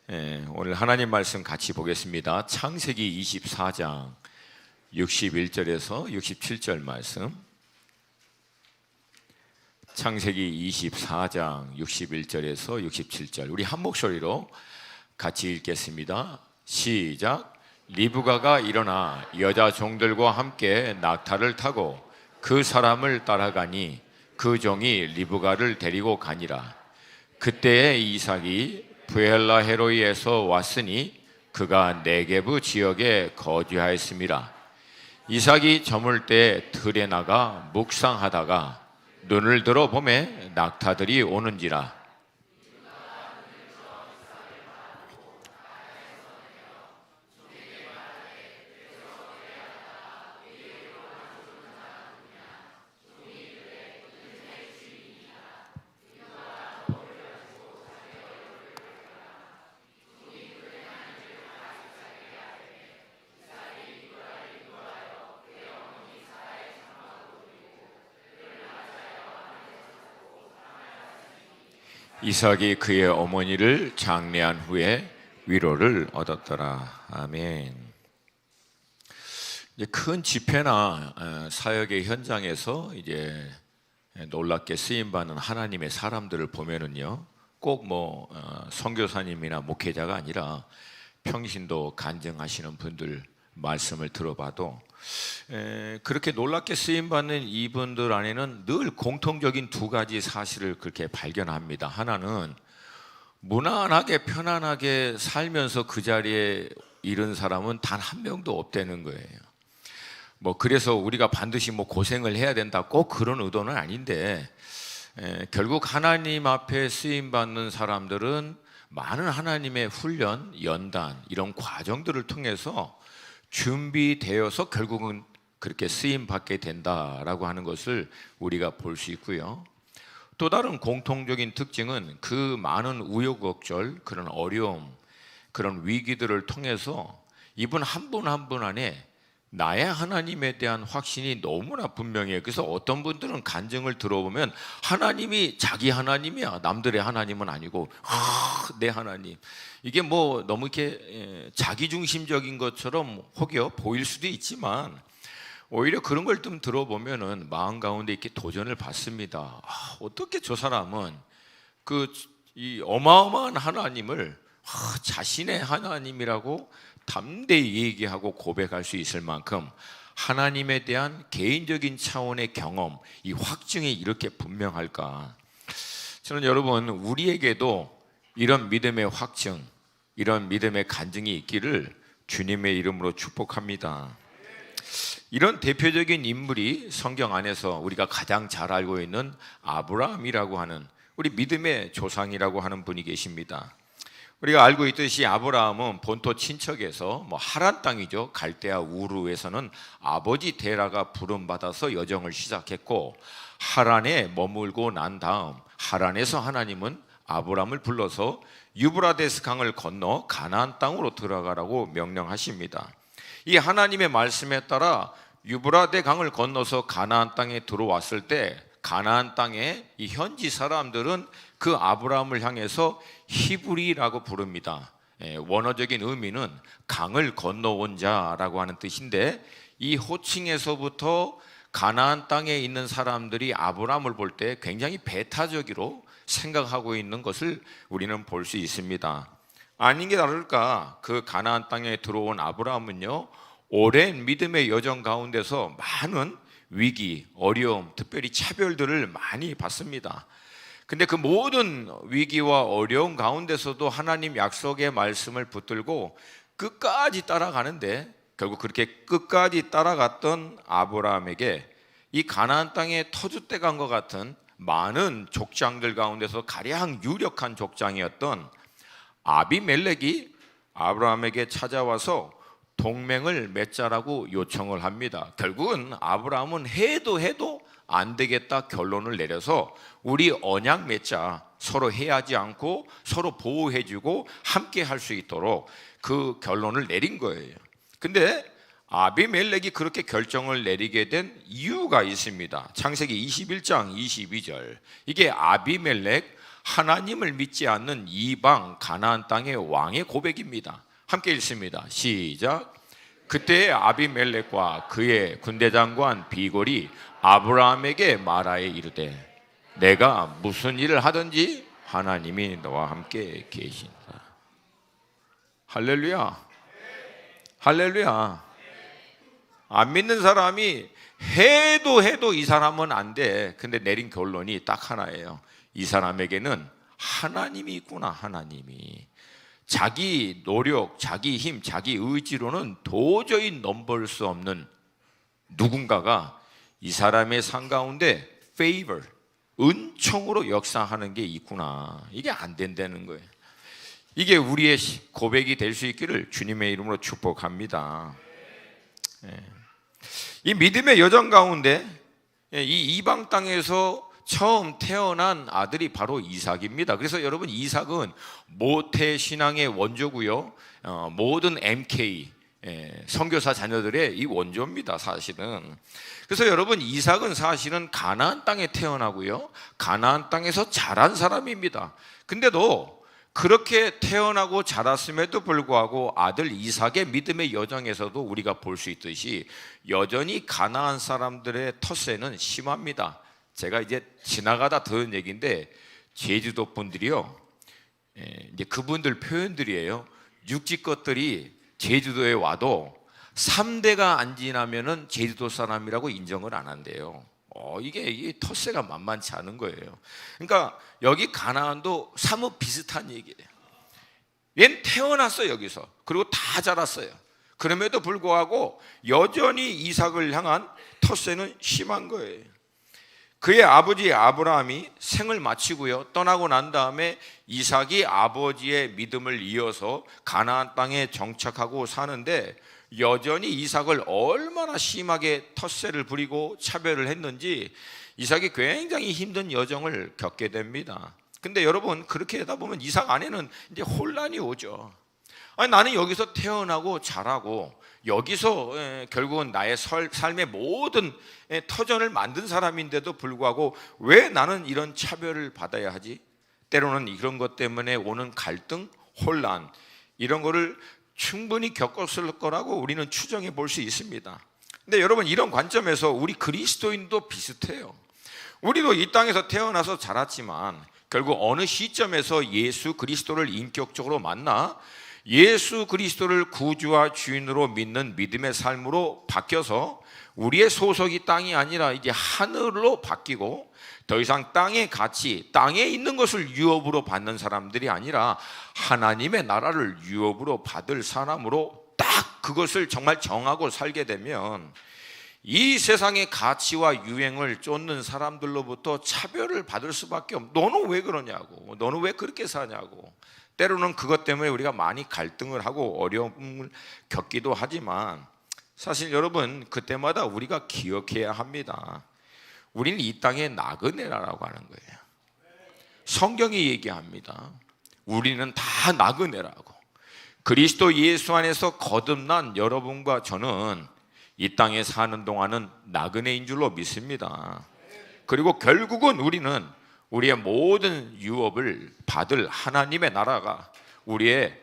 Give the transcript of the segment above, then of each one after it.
오늘 하나님 말씀 같이 보겠습니다. 창세기 24장 61절에서 67절 말씀. 창세기 24장 61절에서 67절 우리 한 목소리로 같이 읽겠습니다. 시작. 리브가가 일어나 여자 종들과 함께 낙타를 타고 그 사람을 따라가니 그 종이 리브가를 데리고 가니라. 그때에 이삭이 브엘라 헤로이에서 왔으니 그가 네게브 지역에 거주하였습니다. 이삭이 저물 때 들에 나가 묵상하다가 눈을 들어 보매 낙타들이 오는지라. 이삭이 그의 어머니를 장례한 후에 위로를 얻었더라. 아멘. 이제 큰 집회나 사역의 현장에서 이제 놀랍게 쓰임 받는 하나님의 사람들을 보면은요, 꼭 선교사님이나 목회자가 아니라 평신도 간증하시는 분들 말씀을 들어봐도 그렇게 놀랍게 쓰임받는 이분들 안에는 늘 공통적인 두 가지 사실을 그렇게 발견합니다. 하나는 무난하게 편안하게 살면서 그 자리에 이른 사람은 단 한 명도 없다는 거예요. 그래서 우리가 반드시 고생을 해야 된다 꼭 그런 의도는 아닌데, 결국 하나님 앞에 쓰임받는 사람들은 많은 하나님의 훈련, 연단 이런 과정들을 통해서 준비되어서 결국은 그렇게 쓰임받게 된다라고 하는 것을 우리가 볼 수 있고요. 또 다른 공통적인 특징은 그 많은 우여곡절, 그런 어려움, 그런 위기들을 통해서 이분 한 분 한 분 안에 나의 하나님에 대한 확신이 너무나 분명해요. 그래서 어떤 분들은 간증을 들어보면 하나님이 자기 하나님이야, 남들의 하나님은 아니고 내 하나님. 이게 너무 이렇게 자기중심적인 것처럼 혹여 보일 수도 있지만, 오히려 그런 걸 좀 들어보면은 마음 가운데 이렇게 도전을 받습니다. 어떻게 저 사람은 이 어마어마한 하나님을 자신의 하나님이라고 담대히 얘기하고 고백할 수 있을 만큼 하나님에 대한 개인적인 차원의 경험, 이 확증이 이렇게 분명할까? 저는 여러분, 우리에게도 이런 믿음의 확증, 이런 믿음의 간증이 있기를 주님의 이름으로 축복합니다. 이런 대표적인 인물이 성경 안에서 우리가 가장 잘 알고 있는 아브라함이라고 하는, 우리 믿음의 조상이라고 하는 분이 계십니다. 우리가 알고 있듯이 아브라함은 본토 친척에서 하란 땅이죠, 갈대아 우르에서는 아버지 데라가 부름받아서 여정을 시작했고, 하란에 머물고 난 다음 하란에서 하나님은 아브라함을 불러서 유브라데스 강을 건너 가나안 땅으로 들어가라고 명령하십니다. 이 하나님의 말씀에 따라 유브라데 강을 건너서 가나안 땅에 들어왔을 때 가나안 땅의 이 현지 사람들은 그 아브라함을 향해서 히브리라고 부릅니다. 원어적인 의미는 강을 건너온 자라고 하는 뜻인데, 이 호칭에서부터 가나안 땅에 있는 사람들이 아브라함을 볼 때 굉장히 배타적으로 생각하고 있는 것을 우리는 볼 수 있습니다. 아닌 게 다를까, 그 가나안 땅에 들어온 아브라함은요, 오랜 믿음의 여정 가운데서 많은 위기, 어려움, 특별히 차별들을 많이 받습니다. 근데 그 모든 위기와 어려움 가운데서도 하나님 약속의 말씀을 붙들고 끝까지 따라가는데, 결국 그렇게 끝까지 따라갔던 아브라함에게 이 가나안 땅의 터줏대감과 같은 많은 족장들 가운데서 가장 유력한 족장이었던 아비멜렉이 아브라함에게 찾아와서 동맹을 맺자라고 요청을 합니다. 결국은 아브라함은 해도 안 되겠다 결론을 내려서 우리 언약 맺자, 서로 해하지 않고 서로 보호해주고 함께 할 수 있도록 그 결론을 내린 거예요. 근데 아비멜렉이 그렇게 결정을 내리게 된 이유가 있습니다. 창세기 21장 22절. 이게 아비멜렉 하나님을 믿지 않는 이방 가나안 땅의 왕의 고백입니다. 함께 읽습니다. 시작. 그때 아비멜렉과 그의 군대장관 비골이 아브라함에게 말하여 이르되 내가 무슨 일을 하든지 하나님이 너와 함께 계신다. 할렐루야. 할렐루야. 안 믿는 사람이 해도 이 사람은 안 돼. 근데 내린 결론이 딱 하나예요. 이 사람에게는 하나님이 있구나. 하나님이. 자기 노력, 자기 힘, 자기 의지로는 도저히 넘볼 수 없는 누군가가 이 사람의 삶 가운데 favor, 은총으로 역사하는 게 있구나. 이게 안 된다는 거예요. 이게 우리의 고백이 될 수 있기를 주님의 이름으로 축복합니다. 이 믿음의 여정 가운데 이 이방 땅에서 처음 태어난 아들이 바로 이삭입니다. 그래서 여러분, 이삭은 모태 신앙의 원조고요, 모든 MK 선교사 자녀들의 이 원조입니다, 사실은. 그래서 여러분, 이삭은 사실은 가나안 땅에 태어나고요, 가나안 땅에서 자란 사람입니다. 근데도 그렇게 태어나고 자랐음에도 불구하고 아들 이삭의 믿음의 여정에서도 우리가 볼 수 있듯이 여전히 가나안 사람들의 텃세는 심합니다. 제가 이제 지나가다 들은 얘기인데, 제주도 분들이요, 이제 그분들 표현들이에요. 육지 것들이 제주도에 와도 3대가 안 지나면은 제주도 사람이라고 인정을 안 한대요. 이게 텃세가 만만치 않은 거예요. 그러니까 여기 가나안도 사뭇 비슷한 얘기예요. 얘는 태어났어요, 여기서. 그리고 다 자랐어요. 그럼에도 불구하고 여전히 이삭을 향한 텃세는 심한 거예요. 그의 아버지 아브라함이 생을 마치고요, 떠나고 난 다음에 이삭이 아버지의 믿음을 이어서 가나안 땅에 정착하고 사는데, 여전히 이삭을 얼마나 심하게 텃세를 부리고 차별을 했는지 이삭이 굉장히 힘든 여정을 겪게 됩니다. 근데 여러분, 그렇게 하다 보면 이삭 안에는 이제 혼란이 오죠. 아니, 나는 여기서 태어나고 자라고 여기서 결국은 나의 삶의 모든 터전을 만든 사람인데도 불구하고 왜 나는 이런 차별을 받아야 하지? 때로는 이런 것 때문에 오는 갈등, 혼란, 이런 거를 충분히 겪었을 거라고 우리는 추정해 볼 수 있습니다. 근데 여러분, 이런 관점에서 우리 그리스도인도 비슷해요. 우리도 이 땅에서 태어나서 자랐지만 결국 어느 시점에서 예수 그리스도를 인격적으로 만나 예수 그리스도를 구주와 주인으로 믿는 믿음의 삶으로 바뀌어서 우리의 소속이 땅이 아니라 이제 하늘로 바뀌고, 더 이상 땅의 가치, 땅에 있는 것을 유업으로 받는 사람들이 아니라 하나님의 나라를 유업으로 받을 사람으로 딱 그것을 정말 정하고 살게 되면 이 세상의 가치와 유행을 쫓는 사람들로부터 차별을 받을 수밖에 없고, 너는 왜 그러냐고, 너는 왜 그렇게 사냐고. 때로는 그것 때문에 우리가 많이 갈등을 하고 어려움을 겪기도 하지만, 사실 여러분, 그때마다 우리가 기억해야 합니다. 우리는 이 땅의 나그네라고 하는 거예요. 성경이 얘기합니다. 우리는 다 나그네라고. 그리스도 예수 안에서 거듭난 여러분과 저는 이 땅에 사는 동안은 나그네인 줄로 믿습니다. 그리고 결국은 우리는 우리의 모든 유업을 받을 하나님의 나라가 우리의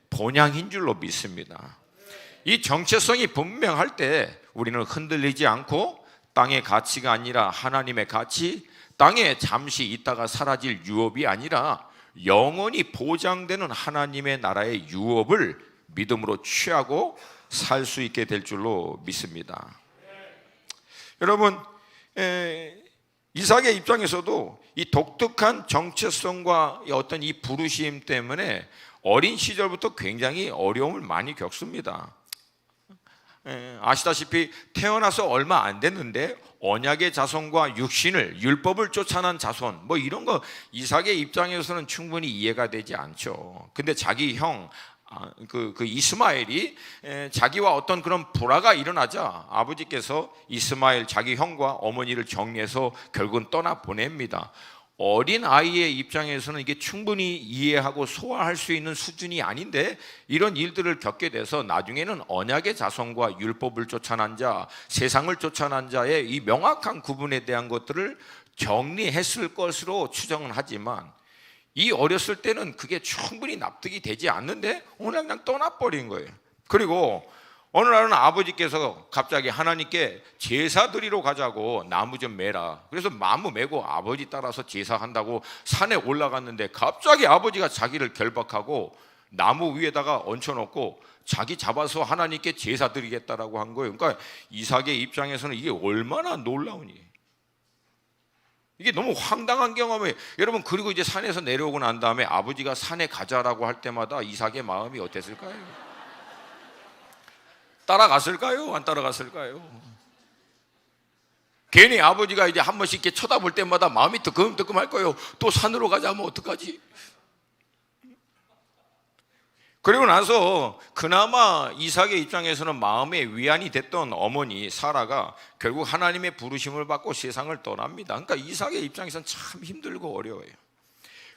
본향인 줄로 믿습니다. 이 정체성이 분명할 때 우리는 흔들리지 않고 땅의 가치가 아니라 하나님의 가치, 땅에 잠시 있다가 사라질 유업이 아니라 영원히 보장되는 하나님의 나라의 유업을 믿음으로 취하고 살 수 있게 될 줄로 믿습니다. 여러분, 이삭의 입장에서도 이 독특한 정체성과 어떤 이 부르심 때문에 어린 시절부터 굉장히 어려움을 많이 겪습니다. 아시다시피 태어나서 얼마 안 됐는데 언약의 자손과 육신을, 율법을 쫓아난 자손, 뭐 이런 거 이삭의 입장에서는 충분히 이해가 되지 않죠. 근데 자기 형 그 이스마엘이 자기와 어떤 그런 불화가 일어나자 아버지께서 이스마엘 자기 형과 어머니를 정리해서 결국은 떠나 보냅니다. 어린 아이의 입장에서는 이게 충분히 이해하고 소화할 수 있는 수준이 아닌데, 이런 일들을 겪게 돼서 나중에는 언약의 자손과 율법을 쫓아난 자, 세상을 쫓아난 자의 이 명확한 구분에 대한 것들을 정리했을 것으로 추정은 하지만, 이 어렸을 때는 그게 충분히 납득이 되지 않는데 오늘 그냥 떠나버린 거예요. 그리고 어느 날은 아버지께서 갑자기 하나님께 제사 드리러 가자고 나무 좀 매라. 그래서 나무 매고 아버지 따라서 제사한다고 산에 올라갔는데 갑자기 아버지가 자기를 결박하고 나무 위에다가 얹혀놓고 자기 잡아서 하나님께 제사 드리겠다라고 한 거예요. 그러니까 이삭의 입장에서는 이게 얼마나 놀라운 일이에요. 이게 너무 황당한 경험이에요. 여러분, 그리고 이제 산에서 내려오고 난 다음에 아버지가 산에 가자라고 할 때마다 이삭의 마음이 어땠을까요? 따라갔을까요? 안 따라갔을까요? 괜히 아버지가 이제 한 번씩 이렇게 쳐다볼 때마다 마음이 뜨끔뜨끔 할 거예요. 또 산으로 가자면 어떡하지? 그리고 나서 그나마 이삭의 입장에서는 마음에 위안이 됐던 어머니 사라가 결국 하나님의 부르심을 받고 세상을 떠납니다. 그러니까 이삭의 입장에서는 참 힘들고 어려워요.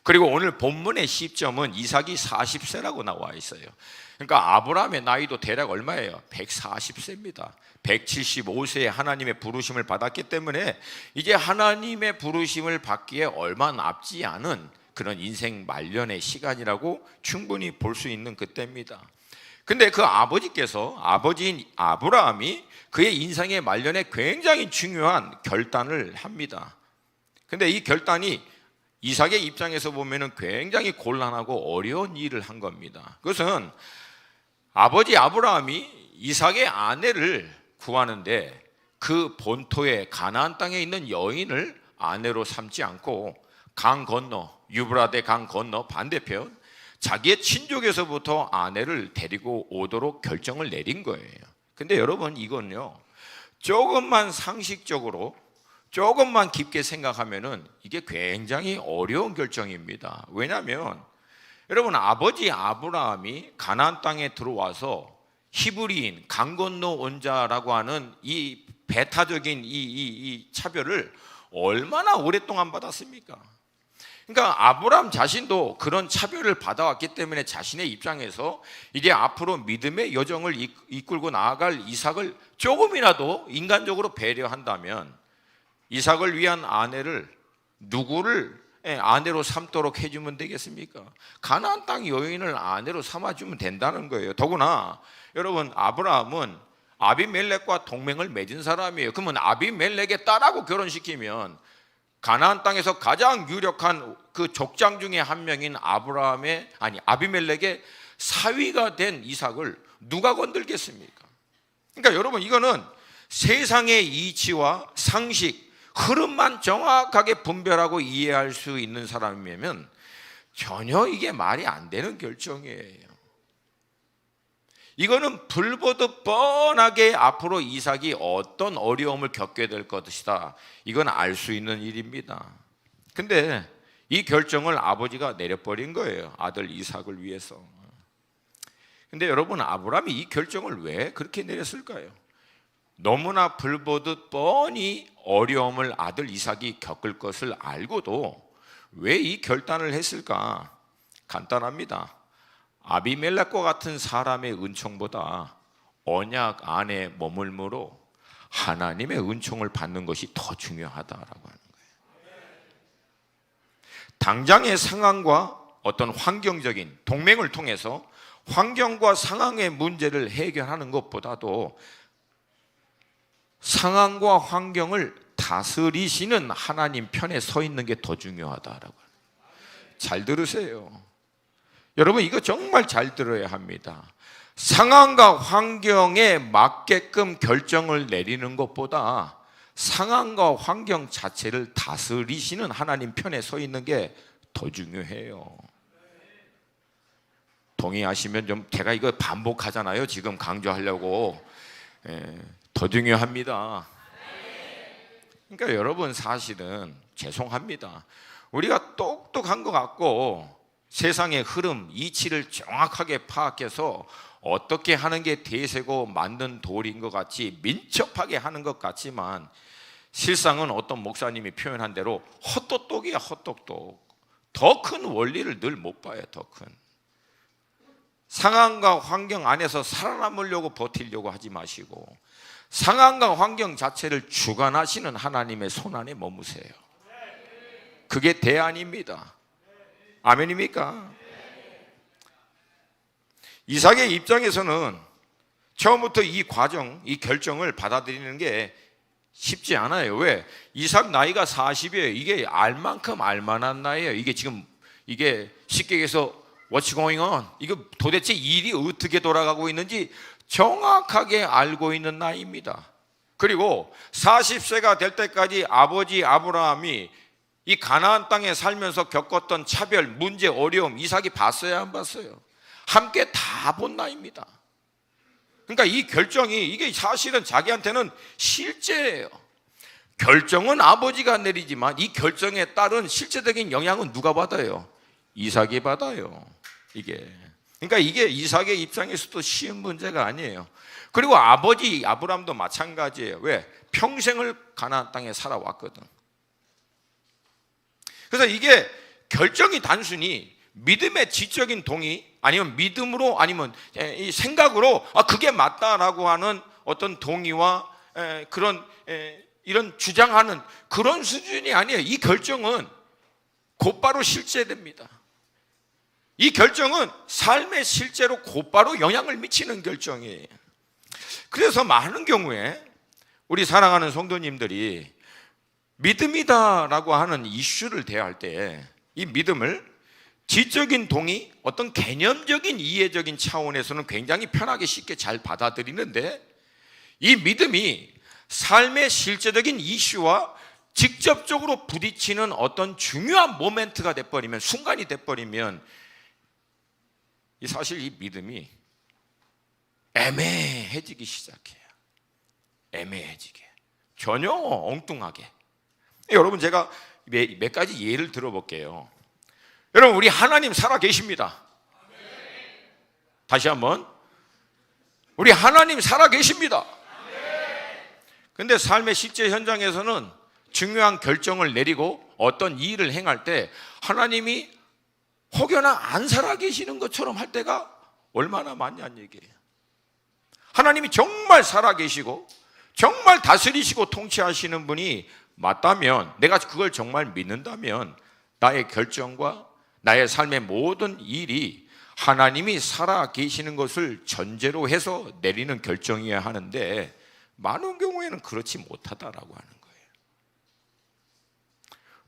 그리고 오늘 본문의 시점은 이삭이 40세라고 나와 있어요. 그러니까 아브라함의 나이도 대략 얼마예요? 140세입니다. 175세에 하나님의 부르심을 받았기 때문에 이제 하나님의 부르심을 받기에 얼마 남지 않은 그런 인생 말년의 시간이라고 충분히 볼 수 있는 그때입니다. 근데 그 아버지인 아브라함이 그의 인생의 말년에 굉장히 중요한 결단을 합니다. 근데 이 결단이 이삭의 입장에서 보면은 굉장히 곤란하고 어려운 일을 한 겁니다. 그것은 아버지 아브라함이 이삭의 아내를 구하는데 그 본토의 가나안 땅에 있는 여인을 아내로 삼지 않고 강 건너, 유브라데 강 건너 반대편 자기의 친족에서부터 아내를 데리고 오도록 결정을 내린 거예요. 근데 여러분, 이건요 조금만 상식적으로 조금만 깊게 생각하면은 이게 굉장히 어려운 결정입니다. 왜냐하면 여러분, 아버지 아브라함이 가나안 땅에 들어와서 히브리인, 강 건너 온 자라고 하는 이 배타적인 이 차별을 얼마나 오랫동안 받았습니까? 그러니까 아브라함 자신도 그런 차별을 받아왔기 때문에 자신의 입장에서 이제 앞으로 믿음의 여정을 이끌고 나아갈 이삭을 조금이라도 인간적으로 배려한다면 이삭을 위한 아내를 누구를 아내로 삼도록 해주면 되겠습니까? 가나안 땅 여인을 아내로 삼아주면 된다는 거예요. 더구나 여러분, 아브라함은 아비멜렉과 동맹을 맺은 사람이에요. 그러면 아비멜렉의 딸하고 결혼시키면 가나안 땅에서 가장 유력한 그 족장 중에 한 명인 아비멜렉의 사위가 된 이삭을 누가 건들겠습니까? 그러니까 여러분, 이거는 세상의 이치와 상식, 흐름만 정확하게 분별하고 이해할 수 있는 사람이면 전혀 이게 말이 안 되는 결정이에요. 이거는 불보듯 뻔하게 앞으로 이삭이 어떤 어려움을 겪게 될 것이다, 이건 알 수 있는 일입니다. 근데 이 결정을 아버지가 내려버린 거예요, 아들 이삭을 위해서. 근데 여러분, 아브라함이 이 결정을 왜 그렇게 내렸을까요? 너무나 불보듯 뻔히 어려움을 아들 이삭이 겪을 것을 알고도 왜 이 결단을 했을까? 간단합니다. 아비멜렉과 같은 사람의 은총보다 언약 안에 머물므로 하나님의 은총을 받는 것이 더 중요하다라고 하는 거예요. 당장의 상황과 어떤 환경적인 동맹을 통해서 환경과 상황의 문제를 해결하는 것보다도 상황과 환경을 다스리시는 하나님 편에 서 있는 게 더 중요하다라고 해요. 잘 들으세요. 여러분, 이거 정말 잘 들어야 합니다. 상황과 환경에 맞게끔 결정을 내리는 것보다 상황과 환경 자체를 다스리시는 하나님 편에 서 있는 게 더 중요해요. 동의하시면 좀, 제가 이거 반복하잖아요, 지금 강조하려고. 더 중요합니다. 그러니까 여러분, 사실은 죄송합니다, 우리가 똑똑한 것 같고 세상의 흐름, 이치를 정확하게 파악해서 어떻게 하는 게 대세고 만든 도리인 것 같이 민첩하게 하는 것 같지만 실상은 어떤 목사님이 표현한 대로 헛똑똑이야, 헛똑똑. 더 큰 원리를 늘 못 봐요. 더 큰 상황과 환경 안에서 살아남으려고 버티려고 하지 마시고 상황과 환경 자체를 주관하시는 하나님의 손 안에 머무세요. 그게 대안입니다. 아멘입니까? 이삭의 입장에서는 처음부터 이 과정, 이 결정을 받아들이는 게 쉽지 않아요. 왜? 이삭 나이가 40이에요. 이게 알 만큼 알 만한 나이예요. 이게 지금 이게 쉽게 얘기해서 What's going on? 이거 도대체 일이 어떻게 돌아가고 있는지 정확하게 알고 있는 나이입니다. 그리고 40세가 될 때까지 아버지 아브라함이 이 가나안 땅에 살면서 겪었던 차별, 문제, 어려움 이삭이 봤어요, 안 봤어요? 함께 다 본 나이입니다. 그러니까 이 결정이 이게 사실은 자기한테는 실제예요. 결정은 아버지가 내리지만 이 결정에 따른 실제적인 영향은 누가 받아요? 이삭이 받아요. 그러니까 이게 이삭의 입장에서도 쉬운 문제가 아니에요. 그리고 아버지 아브라함도 마찬가지예요. 왜? 평생을 가나안 땅에 살아왔거든. 그래서 이게 결정이 단순히 믿음의 지적인 동의 아니면 믿음으로 아니면 이 생각으로 그게 맞다라고 하는 어떤 동의와 그런 이런 주장하는 그런 수준이 아니에요. 이 결정은 곧바로 실제됩니다. 이 결정은 삶에 실제로 곧바로 영향을 미치는 결정이에요. 그래서 많은 경우에 우리 사랑하는 성도님들이 믿음이다라고 하는 이슈를 대할 때 이 믿음을 지적인 동의, 어떤 개념적인 이해적인 차원에서는 굉장히 편하게 쉽게 잘 받아들이는데 이 믿음이 삶의 실제적인 이슈와 직접적으로 부딪히는 어떤 중요한 모멘트가 돼버리면, 순간이 돼버리면 사실 이 믿음이 애매해지기 시작해요. 애매해지게, 전혀 엉뚱하게. 여러분, 제가 몇 가지 예를 들어볼게요. 여러분, 우리 하나님 살아 계십니다. 다시 한번, 우리 하나님 살아 계십니다. 근데 삶의 실제 현장에서는 중요한 결정을 내리고 어떤 일을 행할 때 하나님이 혹여나 안 살아 계시는 것처럼 할 때가 얼마나 많냐는 얘기예요. 하나님이 정말 살아 계시고 정말 다스리시고 통치하시는 분이 맞다면, 내가 그걸 정말 믿는다면 나의 결정과 나의 삶의 모든 일이 하나님이 살아 계시는 것을 전제로 해서 내리는 결정이어야 하는데 많은 경우에는 그렇지 못하다라고 하는 거예요.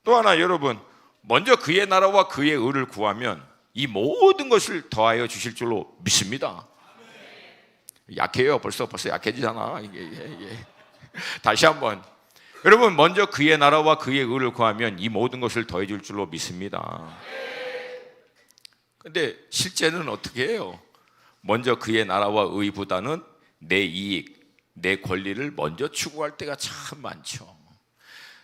또 하나, 여러분, 먼저 그의 나라와 그의 의를 구하면 이 모든 것을 더하여 주실 줄로 믿습니다. 약해요. 벌써 약해지잖아. 다시 한번, 여러분, 먼저 그의 나라와 그의 의를 구하면 이 모든 것을 더해 줄 줄로 믿습니다. 근데 실제는 어떻게 해요? 먼저 그의 나라와 의보다는 내 이익, 내 권리를 먼저 추구할 때가 참 많죠.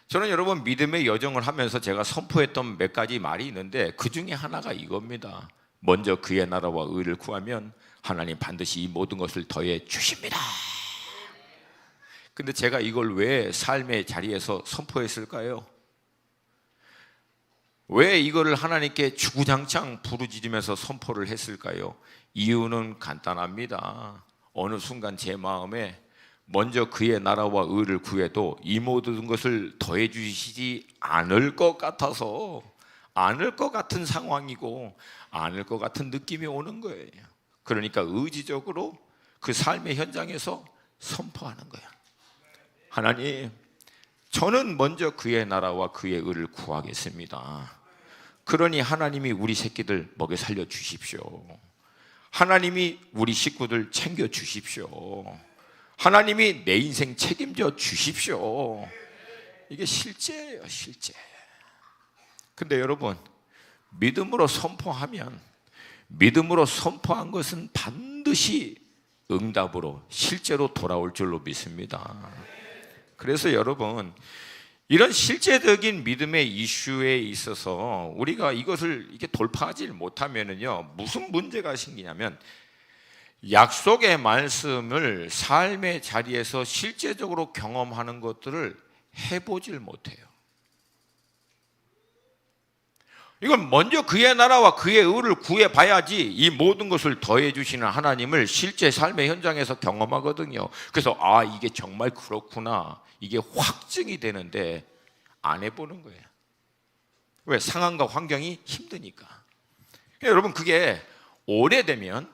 저는 여러분, 믿음의 여정을 하면서 제가 선포했던 몇 가지 말이 있는데 그 중에 하나가 이겁니다. 먼저 그의 나라와 의를 구하면 하나님 반드시 이 모든 것을 더해 주십니다. 근데 제가 이걸 왜 삶의 자리에서 선포했을까요? 왜 이거를 하나님께 주구장창 부르짖으면서 선포를 했을까요? 이유는 간단합니다. 어느 순간 제 마음에 먼저 그의 나라와 의를 구해도 이 모든 것을 더해 주시지 않을 것 같아서, 않을 것 같은 상황이고 않을 것 같은 느낌이 오는 거예요. 그러니까 의지적으로 그 삶의 현장에서 선포하는 거야. 하나님, 저는 먼저 그의 나라와 그의 의를 구하겠습니다. 그러니 하나님이 우리 새끼들 먹여 살려 주십시오. 하나님이 우리 식구들 챙겨 주십시오. 하나님이 내 인생 책임져 주십시오. 이게 실제예요, 실제. 근데 여러분, 믿음으로 선포하면, 믿음으로 선포한 것은 반드시 응답으로 실제로 돌아올 줄로 믿습니다. 그래서 여러분, 이런 실제적인 믿음의 이슈에 있어서 우리가 이것을 이렇게 돌파하지 못하면은요, 무슨 문제가 생기냐면 약속의 말씀을 삶의 자리에서 실제적으로 경험하는 것들을 해보질 못해요. 이건 먼저 그의 나라와 그의 의를 구해봐야지 이 모든 것을 더해 주시는 하나님을 실제 삶의 현장에서 경험하거든요. 그래서 이게 정말 그렇구나, 이게 확증이 되는데 안 해보는 거예요. 왜? 상황과 환경이 힘드니까. 여러분, 그게 오래되면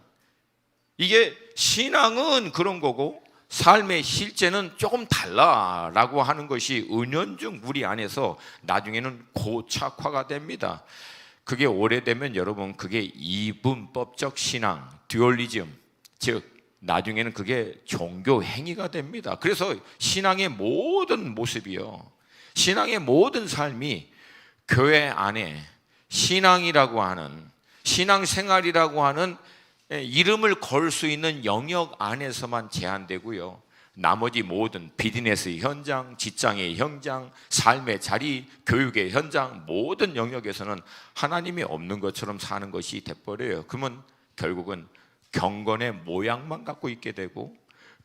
이게 신앙은 그런 거고 삶의 실제는 조금 달라라고 하는 것이 은연중 우리 안에서 나중에는 고착화가 됩니다. 그게 오래되면 여러분, 그게 이분법적 신앙, 듀얼리즘, 즉 나중에는 그게 종교 행위가 됩니다. 그래서 신앙의 모든 모습이요, 신앙의 모든 삶이 교회 안에 신앙이라고 하는, 신앙생활이라고 하는 이름을 걸 수 있는 영역 안에서만 제한되고요, 나머지 모든 비즈니스 현장, 직장의 현장, 삶의 자리, 교육의 현장, 모든 영역에서는 하나님이 없는 것처럼 사는 것이 돼버려요. 그러면 결국은 경건의 모양만 갖고 있게 되고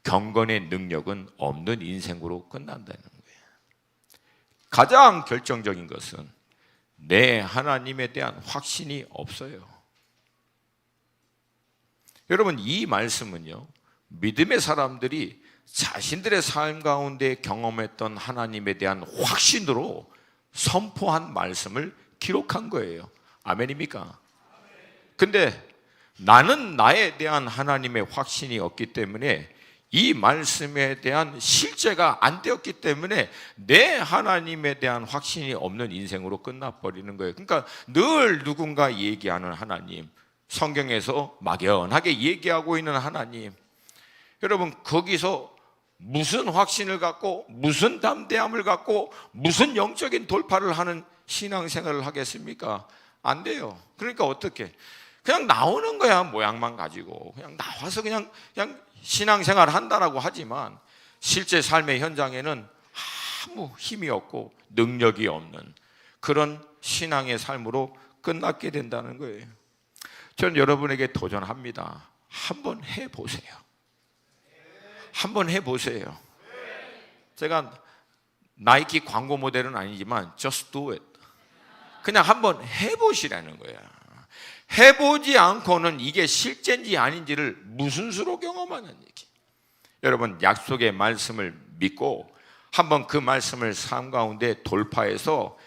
경건의 능력은 없는 인생으로 끝난다는 거예요. 가장 결정적인 것은 내 하나님에 대한 확신이 없어요. 여러분, 이 말씀은요, 믿음의 사람들이 자신들의 삶 가운데 경험했던 하나님에 대한 확신으로 선포한 말씀을 기록한 거예요. 아멘입니까? 근데 나는 나에 대한 하나님의 확신이 없기 때문에, 이 말씀에 대한 실제가 안 되었기 때문에 내 하나님에 대한 확신이 없는 인생으로 끝나버리는 거예요. 그러니까 늘 누군가 얘기하는 하나님, 성경에서 막연하게 얘기하고 있는 하나님, 여러분, 거기서 무슨 확신을 갖고 무슨 담대함을 갖고 무슨 영적인 돌파를 하는 신앙생활을 하겠습니까? 안 돼요. 그러니까 어떻게? 그냥 나오는 거야. 모양만 가지고 그냥 나와서 그냥 신앙생활 한다라고 하지만 실제 삶의 현장에는 아무 힘이 없고 능력이 없는 그런 신앙의 삶으로 끝났게 된다는 거예요. 저는 여러분에게 도전합니다. 한번 해보세요. 한번 해보세요. 제가 나이키 광고 모델은 아니지만 just do it. 그냥 한번 해보시라는 거야. 해보지 않고는 이게 실제인지 아닌지를 무슨 수로 경험하는 얘기. 여러분, 약속의 말씀을 믿고 한번 그 말씀을 삶 가운데 돌파해서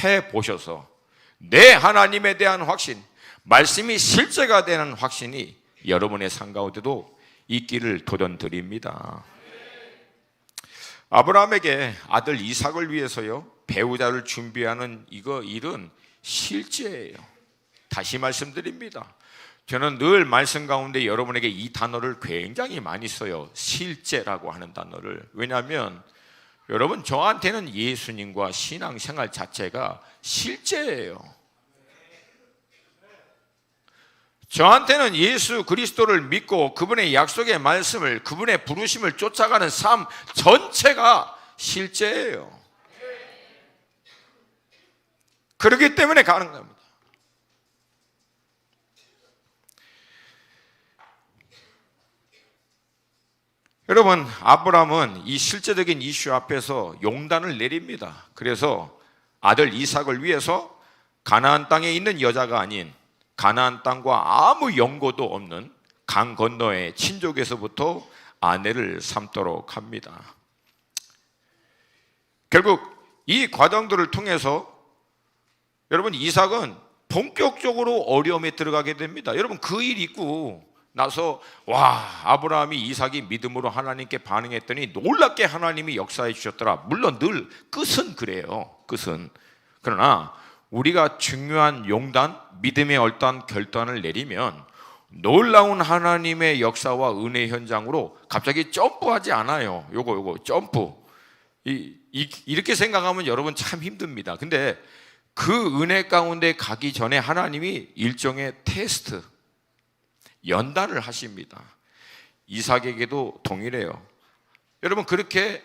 해보셔서 내 하나님에 대한 확신, 말씀이 실제가 되는 확신이 여러분의 삶 가운데도 있기를 도전드립니다. 아브라함에게 아들 이삭을 위해서요, 배우자를 준비하는 이거 일은 실제예요. 다시 말씀드립니다. 저는 늘 말씀 가운데 여러분에게 이 단어를 굉장히 많이 써요. 실제라고 하는 단어를. 왜냐하면 여러분, 저한테는 예수님과 신앙생활 자체가 실제예요. 저한테는 예수 그리스도를 믿고 그분의 약속의 말씀을, 그분의 부르심을 쫓아가는 삶 전체가 실제예요. 그렇기 때문에 가는 겁니다. 여러분, 아브라함은 이 실제적인 이슈 앞에서 용단을 내립니다. 그래서 아들 이삭을 위해서 가나안 땅에 있는 여자가 아닌 가나안 땅과 아무 연고도 없는 강 건너의 친족에서부터 아내를 삼도록 합니다. 결국 이 과정들을 통해서 여러분, 이삭은 본격적으로 어려움에 들어가게 됩니다. 여러분, 그 일 있고 나서 아브라함이 이삭이 믿음으로 하나님께 반응했더니 놀랍게 하나님이 역사해 주셨더라. 물론 늘 끝은 그래요. 끝은. 그러나 우리가 중요한 용단, 믿음의 결단을 내리면 놀라운 하나님의 역사와 은혜 현장으로 갑자기 점프하지 않아요. 요거 점프. 이렇게 생각하면 여러분 참 힘듭니다. 근데 그 은혜 가운데 가기 전에 하나님이 일종의 테스트, 연단을 하십니다. 이삭에게도 동일해요. 여러분, 그렇게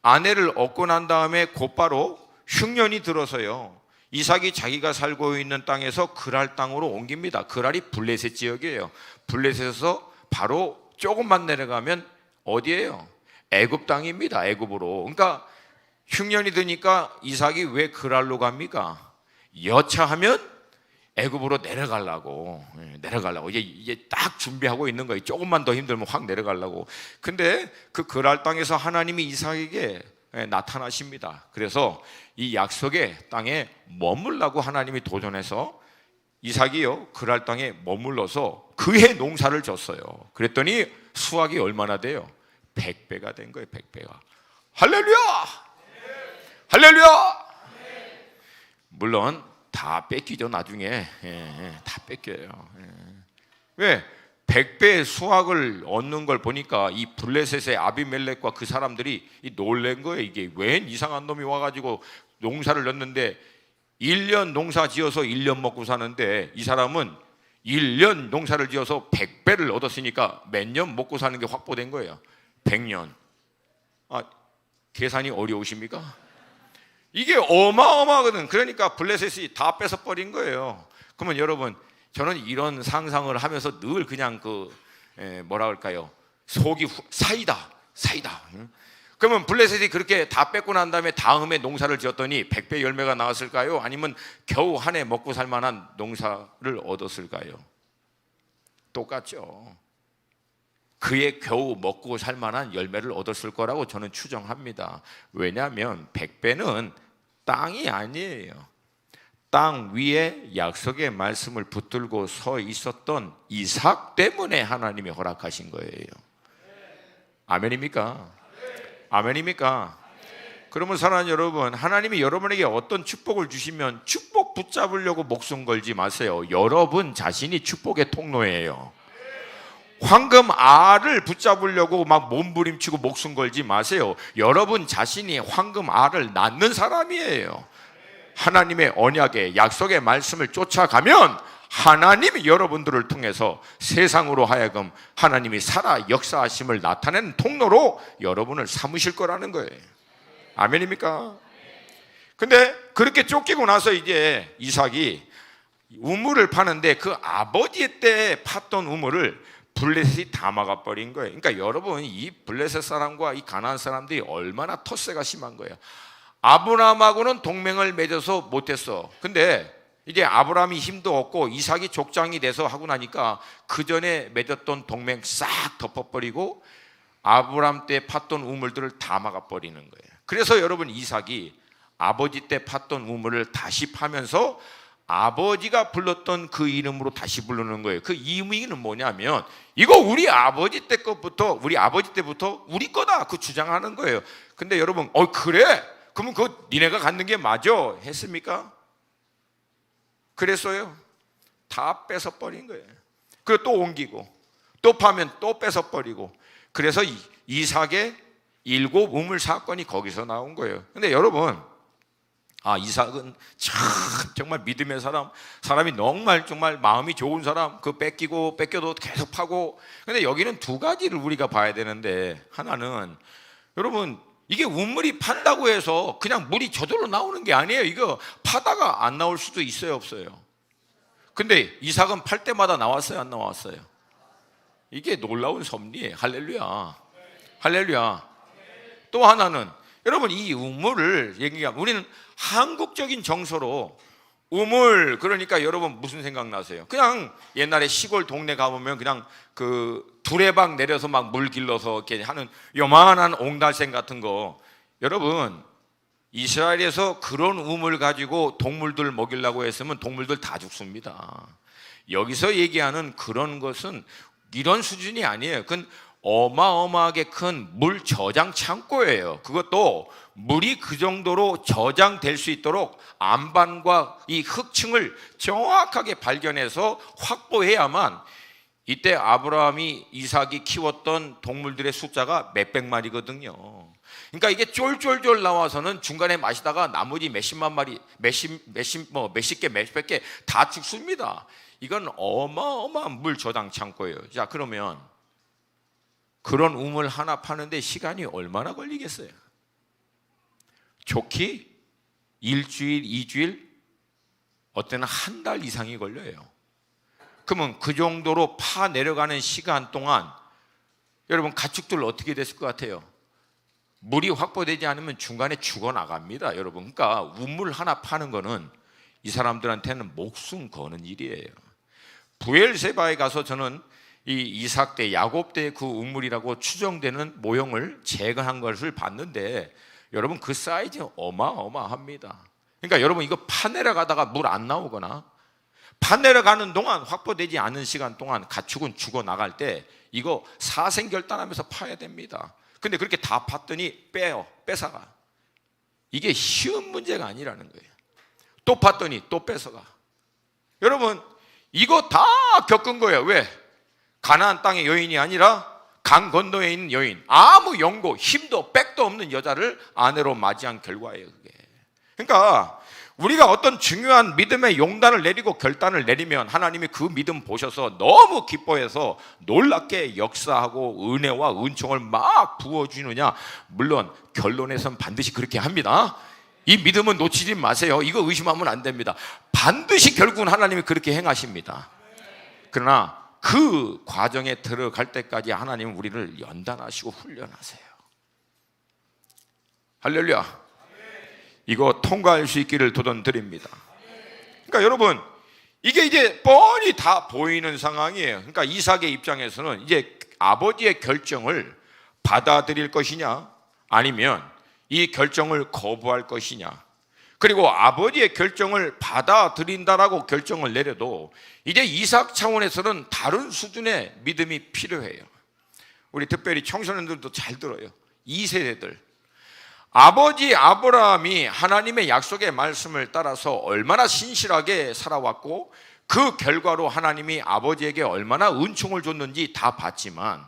아내를 얻고 난 다음에 곧바로 흉년이 들어서요, 이삭이 자기가 살고 있는 땅에서 그랄 땅으로 옮깁니다. 그랄이 블레셋 지역이에요. 블레셋에서 바로 조금만 내려가면 어디예요? 애굽 땅입니다. 애굽으로. 그러니까 흉년이 드니까 이삭이 왜 그랄로 갑니까? 여차하면 애굽으로 내려가려고 이제 딱 준비하고 있는 거예요. 조금만 더 힘들면 확 내려가려고. 근데 그 그랄 땅에서 하나님이 이삭에게 나타나십니다. 그래서 이 약속의 땅에 머물라고 하나님이 도전해서 이삭이요 그랄 땅에 머물러서 그해 농사를 졌어요. 그랬더니 수확이 얼마나 돼요? 100배가 된 거예요. 100배가. 할렐루야! 할렐루야! 물론 다 뺏기죠. 나중에 다 뺏겨요. 왜? 100배의 수확을 얻는 걸 보니까 이 블레셋의 아비멜렉과 그 사람들이 놀란 거예요. 이게 웬 이상한 놈이 와가지고 농사를 넣는데 1년 농사 지어서 1년 먹고 사는데 이 사람은 1년 농사를 지어서 100배를 얻었으니까 몇 년 먹고 사는 게 확보된 거예요. 100년. 계산이 어려우십니까? 이게 어마어마하거든. 그러니까 블레셋이 다 뺏어버린 거예요. 그러면 여러분, 저는 이런 상상을 하면서 늘 그냥 뭐라 그럴까요? 속이 사이다. 그러면 블레셋이 그렇게 다 뺏고 난 다음에 다음에 농사를 지었더니 100배 열매가 나왔을까요? 아니면 겨우 한 해 먹고 살 만한 농사를 얻었을까요? 똑같죠. 그에 겨우 먹고 살 만한 열매를 얻었을 거라고 저는 추정합니다. 왜냐하면 100배는 땅이 아니에요. 땅 위에 약속의 말씀을 붙들고 서 있었던 이삭 때문에 하나님이 허락하신 거예요. 아멘입니까? 아멘입니까? 그러면 사랑하는 여러분, 하나님이 여러분에게 어떤 축복을 주시면 축복 붙잡으려고 목숨 걸지 마세요. 여러분 자신이 축복의 통로예요. 황금 알을 붙잡으려고 막 몸부림치고 목숨 걸지 마세요. 여러분 자신이 황금 알을 낳는 사람이에요. 하나님의 언약의 약속의 말씀을 쫓아가면 하나님이 여러분들을 통해서 세상으로 하여금 하나님이 살아 역사하심을 나타내는 통로로 여러분을 삼으실 거라는 거예요. 아멘입니까? 근데 그렇게 쫓기고 나서 이제 이삭이 우물을 파는데 그 아버지 때 팠던 우물을 블레셋이 다 막아버린 거예요. 그러니까 여러분, 이 블레셋 사람과 이 가나안 사람들이 얼마나 텃세가 심한 거예요. 아브라함하고는 동맹을 맺어서 못했어. 근데 이제 아브라함이 힘도 없고 이삭이 족장이 돼서 하고 나니까 그 전에 맺었던 동맹 싹 덮어버리고 아브라함 때 팠던 우물들을 다 막아버리는 거예요. 그래서 여러분, 이삭이 아버지 때 팠던 우물을 다시 파면서 아버지가 불렀던 그 이름으로 다시 부르는 거예요. 그 의미는 뭐냐면 이거 우리 아버지 때 것부터, 우리 아버지 때부터 우리 거다, 그 주장하는 거예요. 근데 여러분, 그래? 그러면 그거 니네가 갖는 게 맞아? 했습니까? 그랬어요? 다 뺏어버린 거예요. 그리고 또 옮기고 또 파면 또 뺏어버리고. 그래서 이삭의 7 우물 사건이 거기서 나온 거예요. 근데 여러분, 이삭은 참 정말 믿음의 사람이 정말 마음이 좋은 사람, 그 뺏겨도 계속 파고. 근데 여기는 두 가지를 우리가 봐야 되는데, 하나는 여러분, 이게 우물이 판다고 해서 그냥 물이 저절로 나오는 게 아니에요. 이거 파다가 안 나올 수도 있어요, 없어요? 근데 이삭은 팔 때마다 나왔어요, 안 나왔어요? 이게 놀라운 섭리예요. 할렐루야, 할렐루야. 또 하나는 여러분, 이 우물을 얘기하면 우리는 한국적인 정서로 우물, 그러니까 여러분 무슨 생각 나세요? 그냥 옛날에 시골 동네 가보면 그냥 그 두레박 내려서 막 물 길러서 이렇게 하는 요만한 옹달샘 같은 거. 여러분, 이스라엘에서 그런 우물 가지고 동물들 먹이려고 했으면 동물들 다 죽습니다. 여기서 얘기하는 그런 것은 이런 수준이 아니에요. 그건 어마어마하게 큰 물 저장 창고예요. 그것도 물이 그 정도로 저장될 수 있도록 안반과 이 흙층을 정확하게 발견해서 확보해야만. 이때 아브라함이 이삭이 키웠던 동물들의 숫자가 몇백 마리거든요. 그러니까 이게 쫄쫄쫄 나와서는 중간에 마시다가 나머지 몇십만 마리, 몇십 개, 몇백 개 다 죽습니다. 이건 어마어마한 물 저장 창고예요. 자, 그러면 그런 우물 하나 파는데 시간이 얼마나 걸리겠어요? 좋기 일주일, 2주일, 어때는 한 달 이상이 걸려요. 그러면 그 정도로 파 내려가는 시간 동안 여러분, 가축들 어떻게 됐을 것 같아요? 물이 확보되지 않으면 중간에 죽어나갑니다, 여러분. 그러니까 우물 하나 파는 거는 이 사람들한테는 목숨 거는 일이에요. 부엘세바에 가서 저는 이 이삭 때, 야곱 때 그 우물이라고 추정되는 모형을 재건한 것을 봤는데 여러분, 그 사이즈 어마어마합니다. 그러니까 여러분, 이거 파 내려가다가 물 안 나오거나 파내려가는 동안, 확보되지 않은 시간 동안 가축은 죽어 나갈 때 이거 사생결단하면서 파야 됩니다. 근데 그렇게 다 팠더니 뺏어가. 이게 쉬운 문제가 아니라는 거예요. 또 팠더니 또 뺏어가. 여러분, 이거 다 겪은 거예요. 왜? 가나안 땅의 여인이 아니라 강 건너에 있는 여인, 아무 연고, 힘도 백도 없는 여자를 아내로 맞이한 결과예요, 그게. 그러니까 우리가 어떤 중요한 믿음의 용단을 내리고 결단을 내리면 하나님이 그 믿음 보셔서 너무 기뻐해서 놀랍게 역사하고 은혜와 은총을 막 부어주느냐? 물론 결론에선 반드시 그렇게 합니다. 이 믿음은 놓치지 마세요. 이거 의심하면 안 됩니다. 반드시 결국은 하나님이 그렇게 행하십니다. 그러나 그 과정에 들어갈 때까지 하나님은 우리를 연단하시고 훈련하세요. 할렐루야. 이거 통과할 수 있기를 도전드립니다. 그러니까 여러분, 이게 이제 뻔히 다 보이는 상황이에요. 그러니까 이삭의 입장에서는 이제 아버지의 결정을 받아들일 것이냐, 아니면 이 결정을 거부할 것이냐. 그리고 아버지의 결정을 받아들인다라고 결정을 내려도 이제 이삭 차원에서는 다른 수준의 믿음이 필요해요. 우리 특별히 청소년들도 잘 들어요. 2세대들. 아버지 아브라함이 하나님의 약속의 말씀을 따라서 얼마나 신실하게 살아왔고 그 결과로 하나님이 아버지에게 얼마나 은총을 줬는지 다 봤지만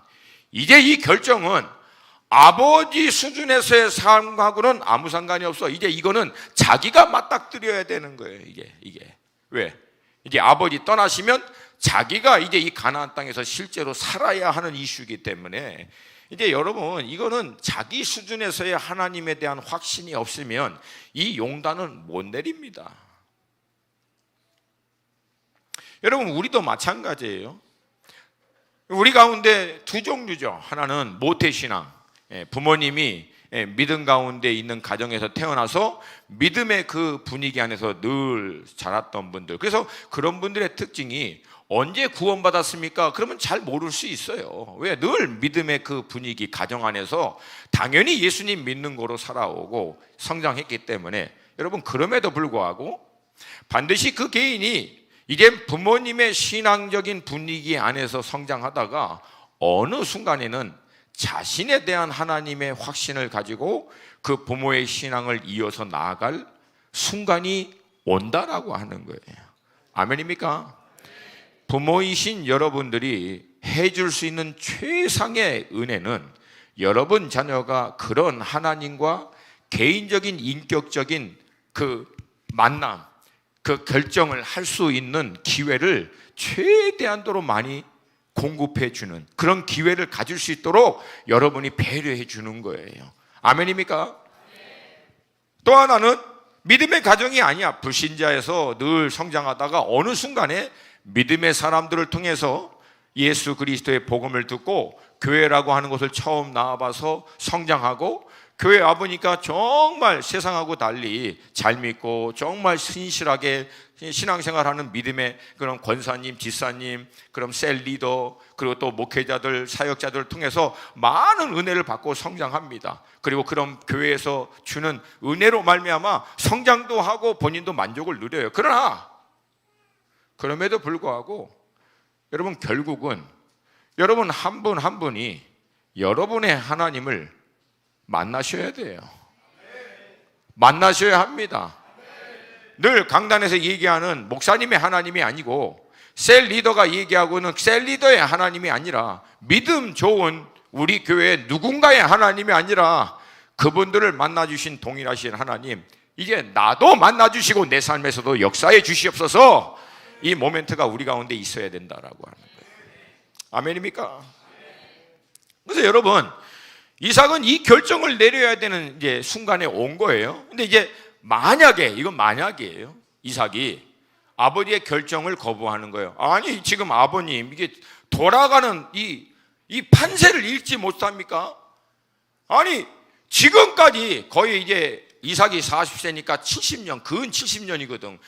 이제 이 결정은 아버지 수준에서의 삶하고는 아무 상관이 없어. 이제 이거는 자기가 맞닥뜨려야 되는 거예요. 이게 왜? 이제 아버지 떠나시면 자기가 이제 이 가나안 땅에서 실제로 살아야 하는 이슈이기 때문에 이제 여러분, 이거는 자기 수준에서의 하나님에 대한 확신이 없으면 이 용단은 못 내립니다. 여러분, 우리도 마찬가지예요. 우리 가운데 두 종류죠. 하나는 모태신앙, 부모님이 믿음 가운데 있는 가정에서 태어나서 믿음의 그 분위기 안에서 늘 자랐던 분들. 그래서 그런 분들의 특징이 언제 구원받았습니까? 그러면 잘 모를 수 있어요. 왜? 늘 믿음의 그 분위기, 가정 안에서 당연히 예수님 믿는 거로 살아오고 성장했기 때문에 여러분, 그럼에도 불구하고 반드시 그 개인이 이제 부모님의 신앙적인 분위기 안에서 성장하다가 어느 순간에는 자신에 대한 하나님의 확신을 가지고 그 부모의 신앙을 이어서 나아갈 순간이 온다라고 하는 거예요. 아멘입니까? 부모이신 여러분들이 해줄 수 있는 최상의 은혜는 여러분 자녀가 그런 하나님과 개인적인 인격적인 그 만남, 그 결정을 할 수 있는 기회를 최대한도로 많이 공급해 주는 그런 기회를 가질 수 있도록 여러분이 배려해 주는 거예요. 아멘입니까? 또 하나는 믿음의 가정이 아니야. 불신자에서 늘 성장하다가 어느 순간에 믿음의 사람들을 통해서 예수 그리스도의 복음을 듣고 교회라고 하는 곳을 처음 나와봐서 성장하고 교회 와보니까 정말 세상하고 달리 잘 믿고 정말 신실하게 신앙생활하는 믿음의 그런 권사님, 지사님, 그럼 셀 리더, 그리고 또 목회자들, 사역자들을 통해서 많은 은혜를 받고 성장합니다. 그리고 그런 교회에서 주는 은혜로 말미암아 성장도 하고 본인도 만족을 누려요. 그러나 그럼에도 불구하고 여러분, 결국은 여러분 한 분 한 분이 여러분의 하나님을 만나셔야 돼요. 만나셔야 합니다. 늘 강단에서 얘기하는 목사님의 하나님이 아니고 셀 리더가 얘기하고는 셀 리더의 하나님이 아니라 믿음 좋은 우리 교회의 누군가의 하나님이 아니라 그분들을 만나주신 동일하신 하나님, 이제 나도 만나주시고 내 삶에서도 역사해 주시옵소서. 이 모멘트가 우리 가운데 있어야 된다라고 하는 거예요. 아멘입니까? 그래서 여러분, 이삭은 이 결정을 내려야 되는 이제 순간에 온 거예요. 근데 이제 만약에, 이건 만약이에요. 이삭이 아버지의 결정을 거부하는 거예요. 아니, 지금 아버님, 이게 돌아가는 이 판세를 읽지 못합니까? 아니, 지금까지 거의 이제 이삭이 40세니까 70년, 근 70년이거든.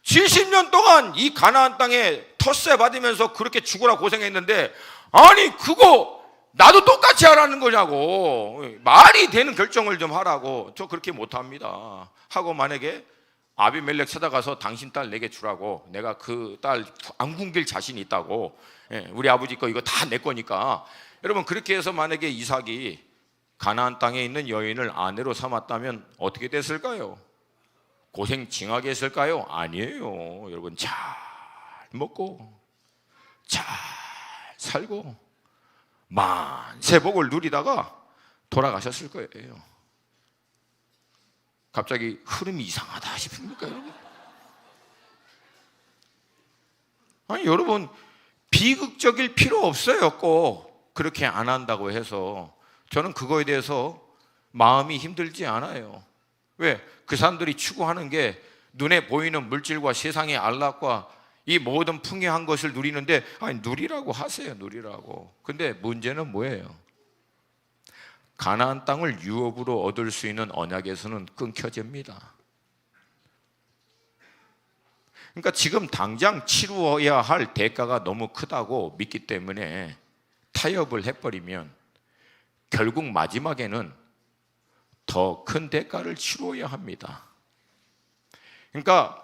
70년 동안 이 가나안 땅에 텃세 받으면서 그렇게 죽으라 고생했는데, 아니, 그거 나도 똑같이 하라는 거냐고. 말이 되는 결정을 좀 하라고. 저 그렇게 못합니다 하고 만약에 아비멜렉 찾아가서 당신 딸 내게 주라고, 내가 그 딸 안 굶길 자신이 있다고, 우리 아버지 거 이거 다 내 거니까. 여러분, 그렇게 해서 만약에 이삭이 가나안 땅에 있는 여인을 아내로 삼았다면 어떻게 됐을까요? 고생 징하게 했을까요? 아니에요. 여러분, 잘 먹고 잘 살고 만세 복을 누리다가 돌아가셨을 거예요. 갑자기 흐름이 이상하다 싶습니까, 여러분? 아니, 여러분, 비극적일 필요 없어요. 꼭 그렇게 안 한다고 해서. 저는 그거에 대해서 마음이 힘들지 않아요. 왜? 그 사람들이 추구하는 게 눈에 보이는 물질과 세상의 안락과 이 모든 풍요한 것을 누리는데, 아니, 누리라고 하세요. 누리라고. 근데 문제는 뭐예요? 가나안 땅을 유업으로 얻을 수 있는 언약에서는 끊겨집니다. 그러니까 지금 당장 치루어야 할 대가가 너무 크다고 믿기 때문에 타협을 해버리면 결국 마지막에는 더 큰 대가를 치루어야 합니다. 그러니까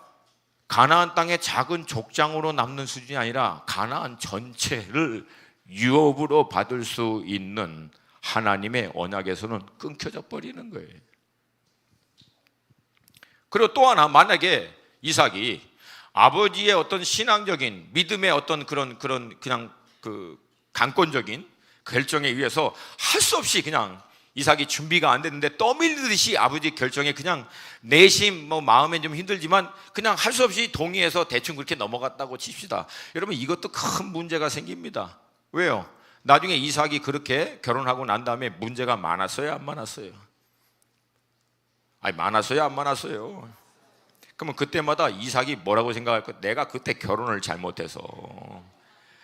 가나안 땅의 작은 족장으로 남는 수준이 아니라 가나안 전체를 유업으로 받을 수 있는 하나님의 언약에서는 끊겨져 버리는 거예요. 그리고 또 하나, 만약에 이삭이 아버지의 어떤 신앙적인 믿음의 어떤 그런 그냥 그 강권적인 결정에 의해서 할 수 없이 그냥 이삭이 준비가 안 됐는데 떠밀리듯이 아버지 결정에 그냥 내심 마음엔 좀 힘들지만 그냥 할 수 없이 동의해서 대충 그렇게 넘어갔다고 칩시다. 여러분, 이것도 큰 문제가 생깁니다. 왜요? 나중에 이삭이 그렇게 결혼하고 난 다음에 문제가 많았어요, 안 많았어요? 아니, 많았어요, 안 많았어요? 그러면 그때마다 이삭이 뭐라고 생각할까? 내가 그때 결혼을 잘못해서,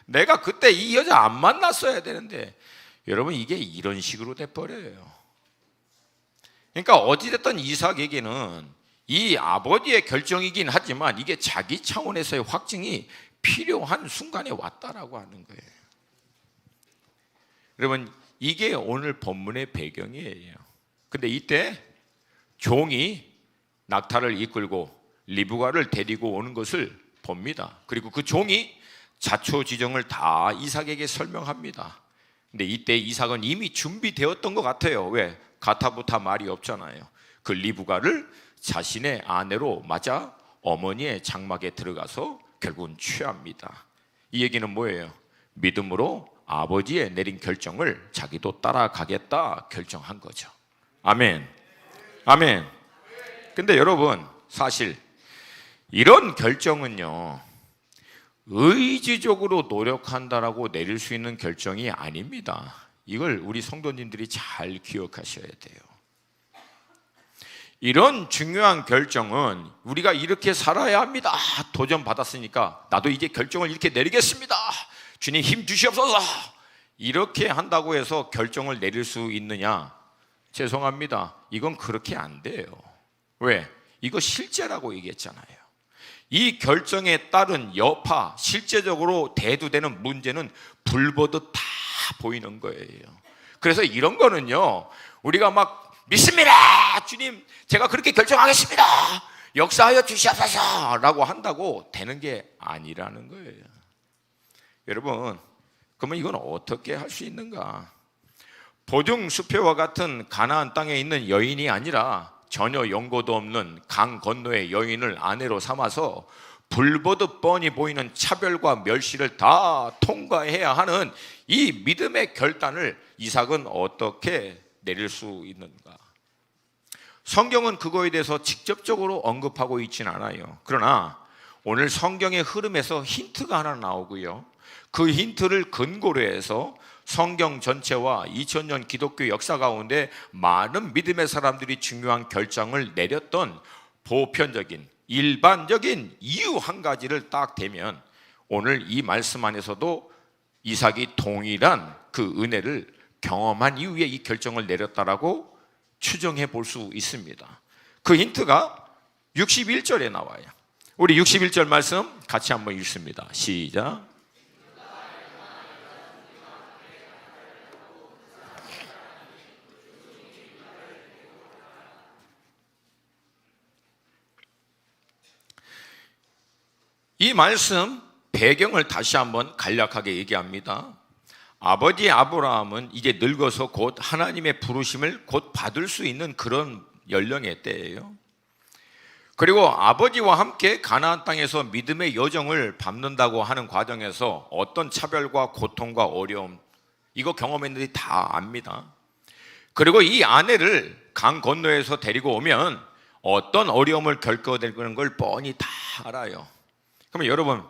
내가 그때 이 여자 안 만났어야 되는데. 여러분, 이게 이런 식으로 돼버려요. 그러니까 어찌됐든 이삭에게는 이 아버지의 결정이긴 하지만 이게 자기 차원에서의 확증이 필요한 순간에 왔다라고 하는 거예요. 여러분, 이게 오늘 본문의 배경이에요. 근데 이때 종이 낙타를 이끌고 리브가를 데리고 오는 것을 봅니다. 그리고 그 종이 자초지종을 다 이삭에게 설명합니다. 근데 이때 이삭은 이미 준비되었던 것 같아요. 왜? 가타부타 말이 없잖아요. 그 리브가를 자신의 아내로 맞아 어머니의 장막에 들어가서 결국은 취합니다. 이 얘기는 뭐예요? 믿음으로 아버지의 내린 결정을 자기도 따라가겠다 결정한 거죠. 아멘. 아멘. 근데 여러분, 사실 이런 결정은요, 의지적으로 노력한다라고 내릴 수 있는 결정이 아닙니다. 이걸 우리 성도님들이 잘 기억하셔야 돼요. 이런 중요한 결정은 우리가 이렇게 살아야 합니다. 도전 받았으니까 나도 이제 결정을 이렇게 내리겠습니다. 주님 힘 주시옵소서. 이렇게 한다고 해서 결정을 내릴 수 있느냐? 죄송합니다. 이건 그렇게 안 돼요. 왜? 이거 실제라고 얘기했잖아요. 이 결정에 따른 여파, 실제적으로 대두되는 문제는 불보듯 다 보이는 거예요. 그래서 이런 거는요, 우리가 막 믿습니다. 주님, 제가 그렇게 결정하겠습니다. 역사하여 주시옵소서 라고 한다고 되는 게 아니라는 거예요. 여러분, 그러면 이건 어떻게 할 수 있는가? 보증 수표와 같은 가나안 땅에 있는 여인이 아니라 전혀 연고도 없는 강 건너의 여인을 아내로 삼아서 불보듯 뻔히 보이는 차별과 멸시를 다 통과해야 하는 이 믿음의 결단을 이삭은 어떻게 내릴 수 있는가? 성경은 그거에 대해서 직접적으로 언급하고 있지는 않아요. 그러나 오늘 성경의 흐름에서 힌트가 하나 나오고요, 그 힌트를 근거로 해서 성경 전체와 2000년 기독교 역사 가운데 많은 믿음의 사람들이 중요한 결정을 내렸던 보편적인 일반적인 이유 한 가지를 딱 대면 오늘 이 말씀 안에서도 이삭이 동일한 그 은혜를 경험한 이후에 이 결정을 내렸다라고 추정해 볼 수 있습니다. 그 힌트가 61절에 나와요. 우리 61절 말씀 같이 한번 읽습니다. 시작. 이 말씀 배경을 다시 한번 간략하게 얘기합니다. 아버지 아브라함은 이제 늙어서 곧 하나님의 부르심을 곧 받을 수 있는 그런 연령의 때예요. 그리고 아버지와 함께 가나안 땅에서 믿음의 여정을 밟는다고 하는 과정에서 어떤 차별과 고통과 어려움, 이거 경험했는데 다 압니다. 그리고 이 아내를 강 건너에서 데리고 오면 어떤 어려움을 겪어내는 걸 뻔히 다 알아요. 그러면 여러분,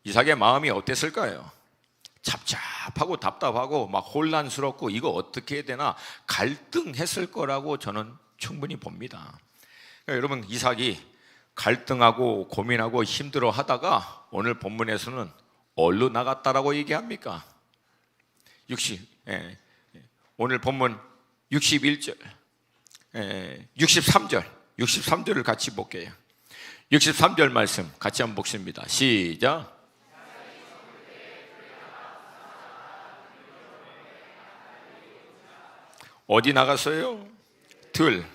이삭의 마음이 어땠을까요? 잡잡하고 답답하고 막 혼란스럽고 이거 어떻게 해야 되나 갈등했을 거라고 저는 충분히 봅니다. 그러니까 여러분, 이삭이 갈등하고 고민하고 힘들어 하다가 오늘 본문에서는 어디로 나갔다라고 얘기합니까? 오늘 본문 61절, 63절을 같이 볼게요. 63절 말씀 같이 한번 보겠습니다. 시작. 어디 나갔어요?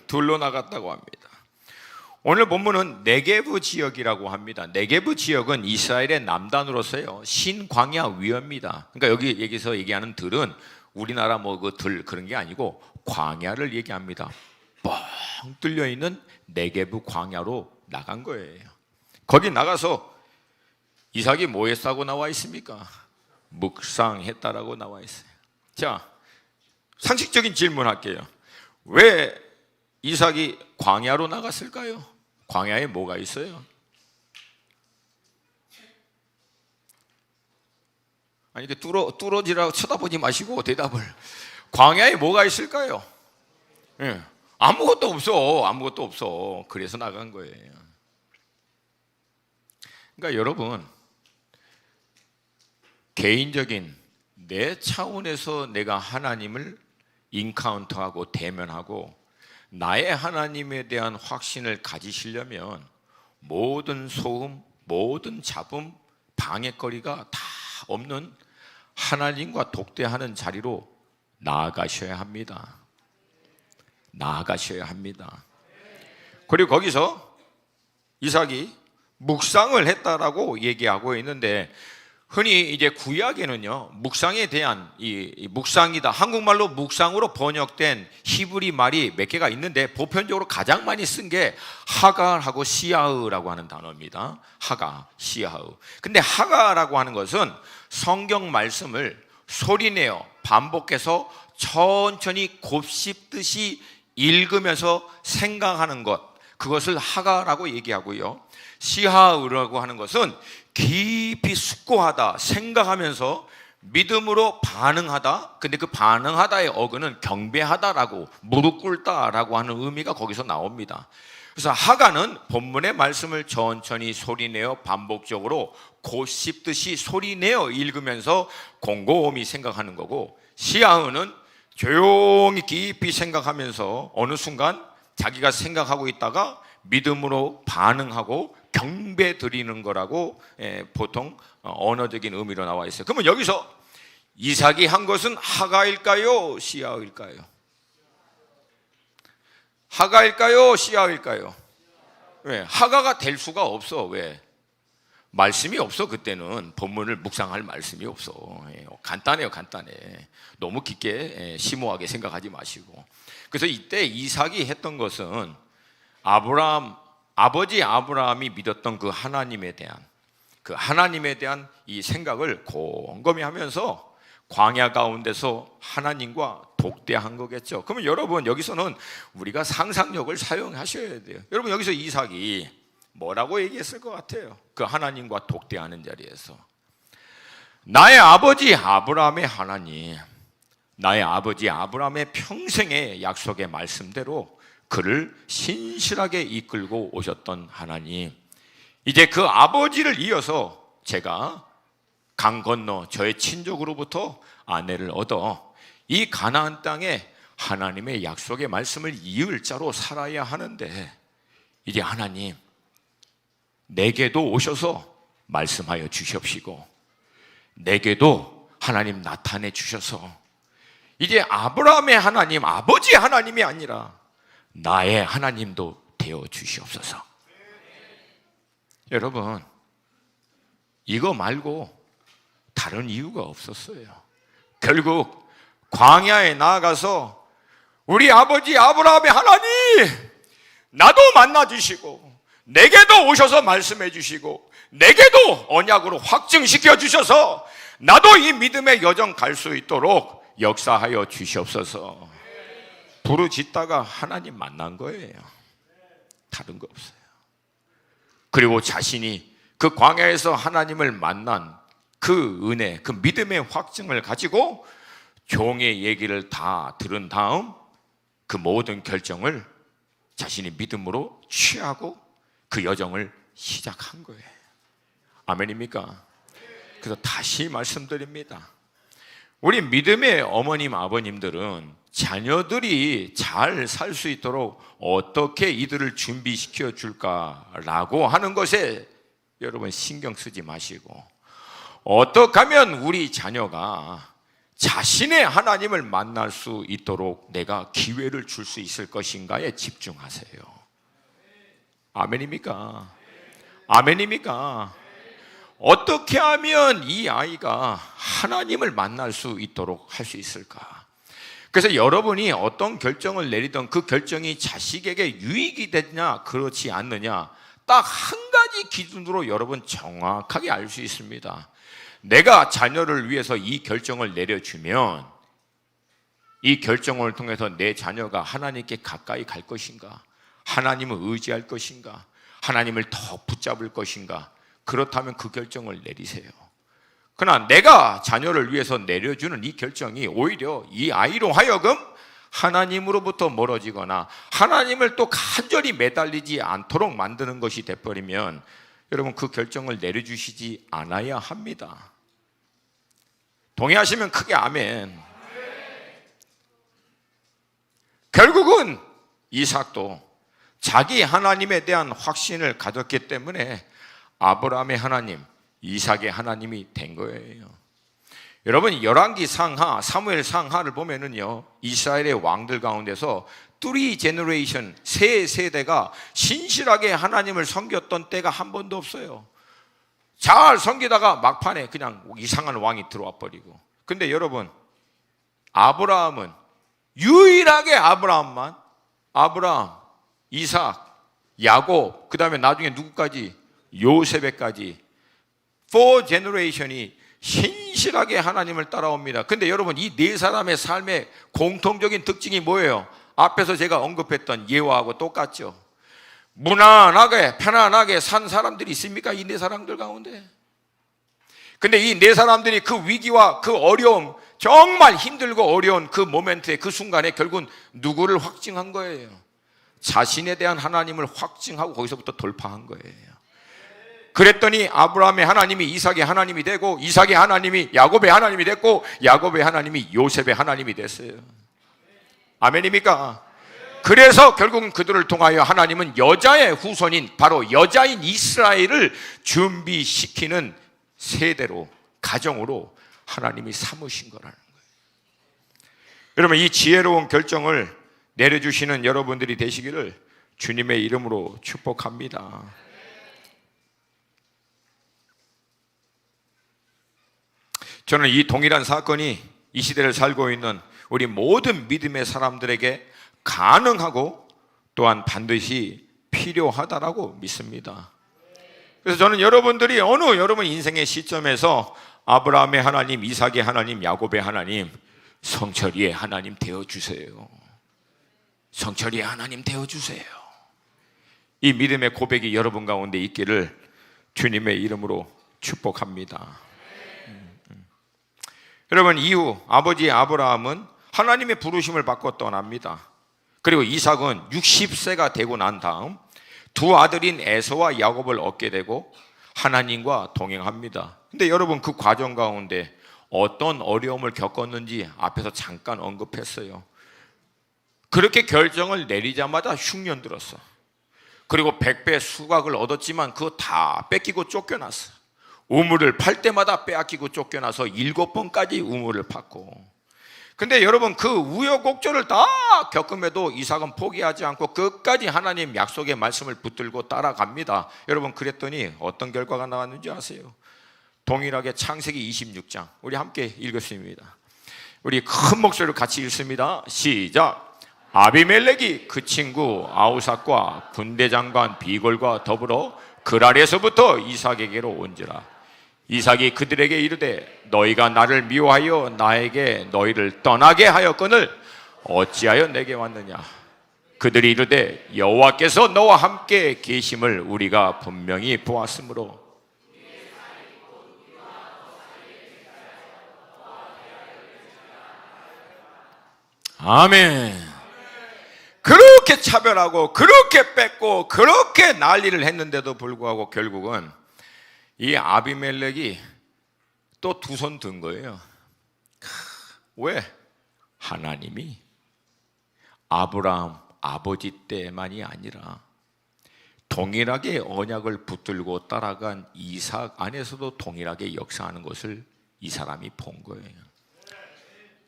들로 나갔다고 합니다. 오늘 본문은 네게브 지역이라고 합니다. 네게브 지역은 이스라엘의 남단으로서요 신광야 위입니다. 그러니까 여기서 얘기하는 들은 우리나라 들 그런 게 아니고 광야를 얘기합니다. 뻥 뚫려 있는 네게브 광야로 나간 거예요. 거기 나가서 이삭이 뭐 했다고 나와 있습니까? 묵상했다라고 나와 있어요. 자, 상식적인 질문할게요. 왜 이삭이 광야로 나갔을까요? 광야에 뭐가 있어요? 아니, 뚫어지라고 쳐다보지 마시고 대답을. 광야에 뭐가 있을까요? 아무것도 없어. 그래서 나간 거예요. 그러니까 여러분, 개인적인 내 차원에서 내가 하나님을 인카운터하고 대면하고 나의 하나님에 대한 확신을 가지시려면 모든 소음, 모든 잡음, 방해거리가 다 없는 하나님과 독대하는 자리로 나아가셔야 합니다. 그리고 거기서 이삭이 묵상을 했다라고 얘기하고 있는데, 흔히 이제 구약에는요 묵상에 대한 이 묵상이다, 한국말로 묵상으로 번역된 히브리 말이 몇 개가 있는데 보편적으로 가장 많이 쓴 게 하갈하고 시야흐라고 하는 단어입니다. 하가, 시야흐. 근데 하가라고 하는 것은 성경 말씀을 소리내어 반복해서 천천히 곱씹듯이 읽으면서 생각하는 것, 그것을 하가라고 얘기하고요. 시하으라고 하는 것은 깊이 숙고하다, 생각하면서 믿음으로 반응하다. 근데 그 반응하다의 어근은 경배하다라고, 무릎 꿇다라고 하는 의미가 거기서 나옵니다. 그래서 하가는 본문의 말씀을 천천히 소리내어 반복적으로 곱씹듯이 소리내어 읽으면서 곰곰이 생각하는 거고, 시하으는 조용히 깊이 생각하면서 어느 순간 자기가 생각하고 있다가 믿음으로 반응하고 경배 드리는 거라고 보통 언어적인 의미로 나와 있어요. 그러면 여기서 이삭이 한 것은 하가일까요? 시야일까요? 하가일까요? 시야일까요? 왜? 하가가 될 수가 없어. 왜? 말씀이 없어. 그때는 본문을 묵상할 말씀이 없어. 간단해요. 너무 깊게 심오하게 생각하지 마시고. 그래서 이때 이삭이 했던 것은 아버지 아브라함이 믿었던 그 하나님에 대한 이 생각을 곰곰이 하면서 광야 가운데서 하나님과 독대한 거겠죠. 그러면 여러분, 여기서는 우리가 상상력을 사용하셔야 돼요. 여러분, 여기서 이삭이 뭐라고 얘기했을 것 같아요? 그 하나님과 독대하는 자리에서 나의 아버지 아브라함의 하나님, 나의 아버지 아브라함의 평생의 약속의 말씀대로 그를 신실하게 이끌고 오셨던 하나님, 이제 그 아버지를 이어서 제가 강 건너 저의 친족으로부터 아내를 얻어 이 가나안 땅에 하나님의 약속의 말씀을 이을 자로 살아야 하는데, 이제 하나님 내게도 오셔서 말씀하여 주시옵시고 내게도 하나님 나타내 주셔서 이제 아브라함의 하나님, 아버지 하나님이 아니라 나의 하나님도 되어 주시옵소서. 여러분, 이거 말고 다른 이유가 없었어요. 결국 광야에 나아가서 우리 아버지 아브라함의 하나님, 나도 만나주시고 내게도 오셔서 말씀해 주시고 내게도 언약으로 확증시켜 주셔서 나도 이 믿음의 여정 갈 수 있도록 역사하여 주시옵소서. 부르짖다가 하나님 만난 거예요. 다른 거 없어요. 그리고 자신이 그 광야에서 하나님을 만난 그 은혜, 그 믿음의 확증을 가지고 종의 얘기를 다 들은 다음 그 모든 결정을 자신이 믿음으로 취하고 그 여정을 시작한 거예요. 아멘입니까? 그래서 다시 말씀드립니다. 우리 믿음의 어머님, 아버님들은 자녀들이 잘 살 수 있도록 어떻게 이들을 준비시켜 줄까라고 하는 것에 여러분 신경 쓰지 마시고, 어떻게 하면 우리 자녀가 자신의 하나님을 만날 수 있도록 내가 기회를 줄 수 있을 것인가에 집중하세요. 아멘입니까? 아멘입니까? 어떻게 하면 이 아이가 하나님을 만날 수 있도록 할 수 있을까? 그래서 여러분이 어떤 결정을 내리든 그 결정이 자식에게 유익이 되냐 그렇지 않느냐 딱 한 가지 기준으로 여러분 정확하게 알 수 있습니다. 내가 자녀를 위해서 이 결정을 내려주면 이 결정을 통해서 내 자녀가 하나님께 가까이 갈 것인가, 하나님을 의지할 것인가, 하나님을 더 붙잡을 것인가, 그렇다면 그 결정을 내리세요. 그러나 내가 자녀를 위해서 내려주는 이 결정이 오히려 이 아이로 하여금 하나님으로부터 멀어지거나 하나님을 또 간절히 매달리지 않도록 만드는 것이 돼버리면 여러분 그 결정을 내려주시지 않아야 합니다. 동의하시면 크게 아멘. 결국은 이삭도 자기 하나님에 대한 확신을 가졌기 때문에 아브라함의 하나님, 이삭의 하나님이 된 거예요. 여러분 열왕기 상하, 사무엘 상하를 보면은요, 이스라엘의 왕들 가운데서 3 제너레이션, 세 세대가 신실하게 하나님을 섬겼던 때가 한 번도 없어요. 잘 섬기다가 막판에 그냥 이상한 왕이 들어와 버리고. 근데 여러분 아브라함은 유일하게 아브라함, 이삭, 야곱, 그 다음에 나중에 누구까지? 요셉에까지 4 제너레이션이 신실하게 하나님을 따라옵니다. 근데 여러분 이 네 사람의 삶의 공통적인 특징이 뭐예요? 앞에서 제가 언급했던 예화하고 똑같죠. 무난하게 편안하게 산 사람들이 있습니까? 이 네 사람들 가운데. 근데 이 네 사람들이 그 위기와 그 어려움, 정말 힘들고 어려운 그 모멘트에, 그 순간에 결국은 누구를 확증한 거예요? 자신에 대한 하나님을 확증하고 거기서부터 돌파한 거예요. 그랬더니 아브라함의 하나님이 이삭의 하나님이 되고, 이삭의 하나님이 야곱의 하나님이 됐고, 야곱의 하나님이 요셉의 하나님이 됐어요. 아멘입니까? 그래서 결국은 그들을 통하여 하나님은 여자의 후손인, 바로 여자인 이스라엘을 준비시키는 세대로, 가정으로 하나님이 삼으신 거라는 거예요. 여러분 이 지혜로운 결정을 내려주시는 여러분들이 되시기를 주님의 이름으로 축복합니다. 저는 이 동일한 사건이 이 시대를 살고 있는 우리 모든 믿음의 사람들에게 가능하고 또한 반드시 필요하다라고 믿습니다. 그래서 저는 여러분들이 어느 여러분 인생의 시점에서 아브라함의 하나님, 이삭의 하나님, 야곱의 하나님, 성철이의 하나님 되어주세요. 성철이의 하나님 되어주세요. 이 믿음의 고백이 여러분 가운데 있기를 주님의 이름으로 축복합니다. 여러분 이후 아버지 아브라함은 하나님의 부르심을 받고 떠납니다. 그리고 이삭은 60세가 되고 난 다음 두 아들인 에서와 야곱을 얻게 되고 하나님과 동행합니다. 근데 여러분 그 과정 가운데 어떤 어려움을 겪었는지 앞에서 잠깐 언급했어요. 그렇게 결정을 내리자마자 흉년 들었어. 그리고 100배 수확을 얻었지만 그거 다 뺏기고 쫓겨났어. 우물을 팔 때마다 빼앗기고 쫓겨나서 7번까지 우물을 팠고. 근데 여러분 그 우여곡절을 다 겪음에도 이삭은 포기하지 않고 끝까지 하나님 약속의 말씀을 붙들고 따라갑니다. 여러분 그랬더니 어떤 결과가 나왔는지 아세요? 동일하게 창세기 26장 우리 함께 읽었습니다. 우리 큰 목소리로 같이 읽습니다. 시작. 아비멜렉이 그 친구 아우삭과 군대장관 비골과 더불어 그랄에서부터 이삭에게로 온지라. 이삭이 그들에게 이르되 너희가 나를 미워하여 나에게 너희를 떠나게 하였거늘 어찌하여 내게 왔느냐. 그들이 이르되 여호와께서 너와 함께 계심을 우리가 분명히 보았으므로. 아멘. 그렇게 차별하고 그렇게 뺏고 그렇게 난리를 했는데도 불구하고 결국은 이 아비멜렉이 또 두 손 든 거예요. 왜? 하나님이 아브라함 아버지 때만이 아니라 동일하게 언약을 붙들고 따라간 이삭 안에서도 동일하게 역사하는 것을 이 사람이 본 거예요.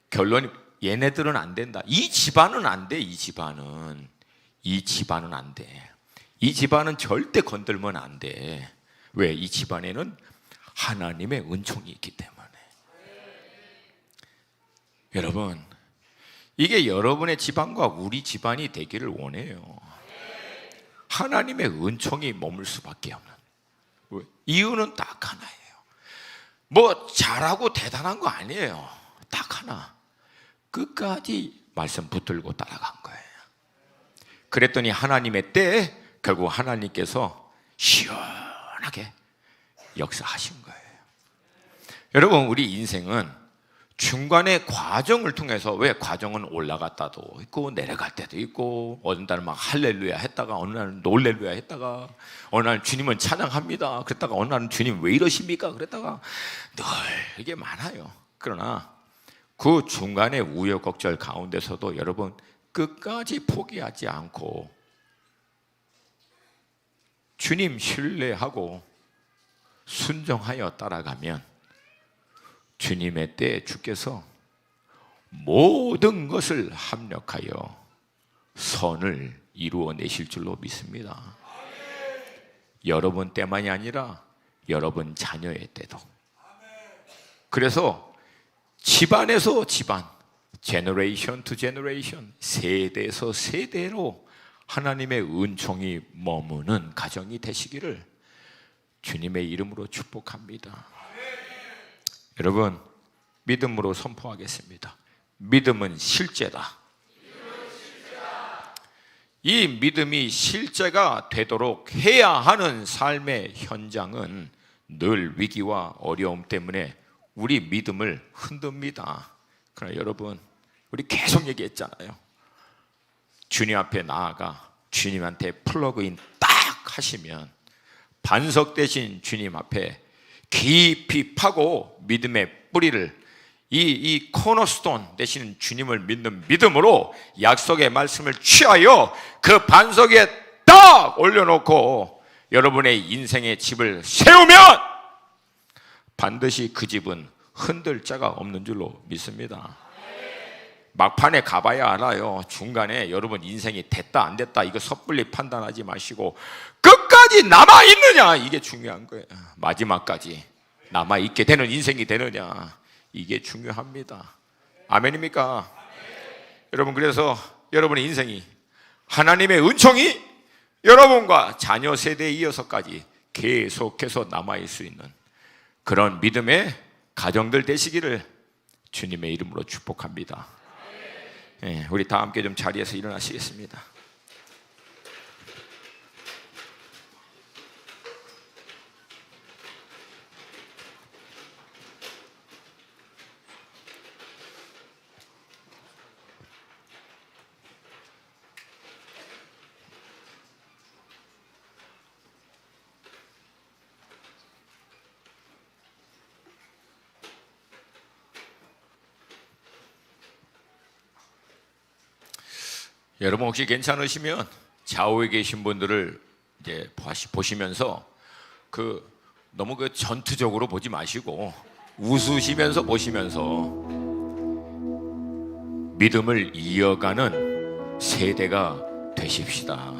결론이 얘네들은 안 된다. 이 집안은 안 돼. 이 집안은 안 돼. 이 집안은 절대 건들면 안 돼. 왜? 이 집안에는 하나님의 은총이 있기 때문에. 여러분, 이게 여러분의 집안과 우리 집안이 되기를 원해요. 하나님의 은총이 머물 수밖에 없는. 왜? 이유는 딱 하나예요. 뭐 잘하고 대단한 거 아니에요. 딱 하나. 끝까지 말씀 붙들고 따라간 거예요. 그랬더니 하나님의 때에 결국 하나님께서 시원하게 역사하신 거예요. 여러분, 우리 인생은 중간의 과정을 통해서, 왜? 과정은 올라갔다도 있고 내려갈 때도 있고, 어느 날은 막 할렐루야 했다가 어느 날은 놀렐루야 했다가 어느 날은 주님은 찬양합니다 그랬다가 어느 날은 주님 왜 이러십니까 그랬다가 늘 이게 많아요. 그러나 그 중간의 우여곡절 가운데서도 여러분 끝까지 포기하지 않고 주님 신뢰하고 순종하여 따라가면 주님의 때에 주께서 모든 것을 합력하여 선을 이루어내실 줄로 믿습니다. 여러분 때만이 아니라 여러분 자녀의 때도. 그래서 집안에서 집안, 제너레이션 투 제너레이션, 세대에서 세대로 하나님의 은총이 머무는 가정이 되시기를 주님의 이름으로 축복합니다. 여러분, 믿음으로 선포하겠습니다. 믿음은 실제다. 이 믿음이 실제가 되도록 해야 하는 삶의 현장은 늘 위기와 어려움 때문에 우리 믿음을 흔듭니다. 그러나 여러분, 우리 계속 얘기했잖아요. 주님 앞에 나아가 주님한테 플러그인 딱 하시면 반석 대신 주님 앞에 깊이 파고 믿음의 뿌리를 이 코너스톤 되시는 주님을 믿는 믿음으로 약속의 말씀을 취하여 그 반석에 딱 올려놓고 여러분의 인생의 집을 세우면 반드시 그 집은 흔들 자가 없는 줄로 믿습니다. 막판에 가봐야 알아요. 중간에 여러분 인생이 됐다 안 됐다 이거 섣불리 판단하지 마시고 끝까지 남아있느냐, 이게 중요한 거예요. 마지막까지 남아있게 되는 인생이 되느냐, 이게 중요합니다. 아멘입니까? 여러분, 그래서 여러분의 인생이 하나님의 은총이 여러분과 자녀 세대에 이어서까지 계속해서 남아있을 수 있는 그런 믿음의 가정들 되시기를 주님의 이름으로 축복합니다. 네, 우리 다 함께 좀 자리에서 일어나시겠습니다. 여러분 혹시 괜찮으시면 좌우에 계신 분들을 이제 보시면서 너무 전투적으로 보지 마시고 웃으시면서 보시면서 믿음을 이어가는 세대가 되십시다.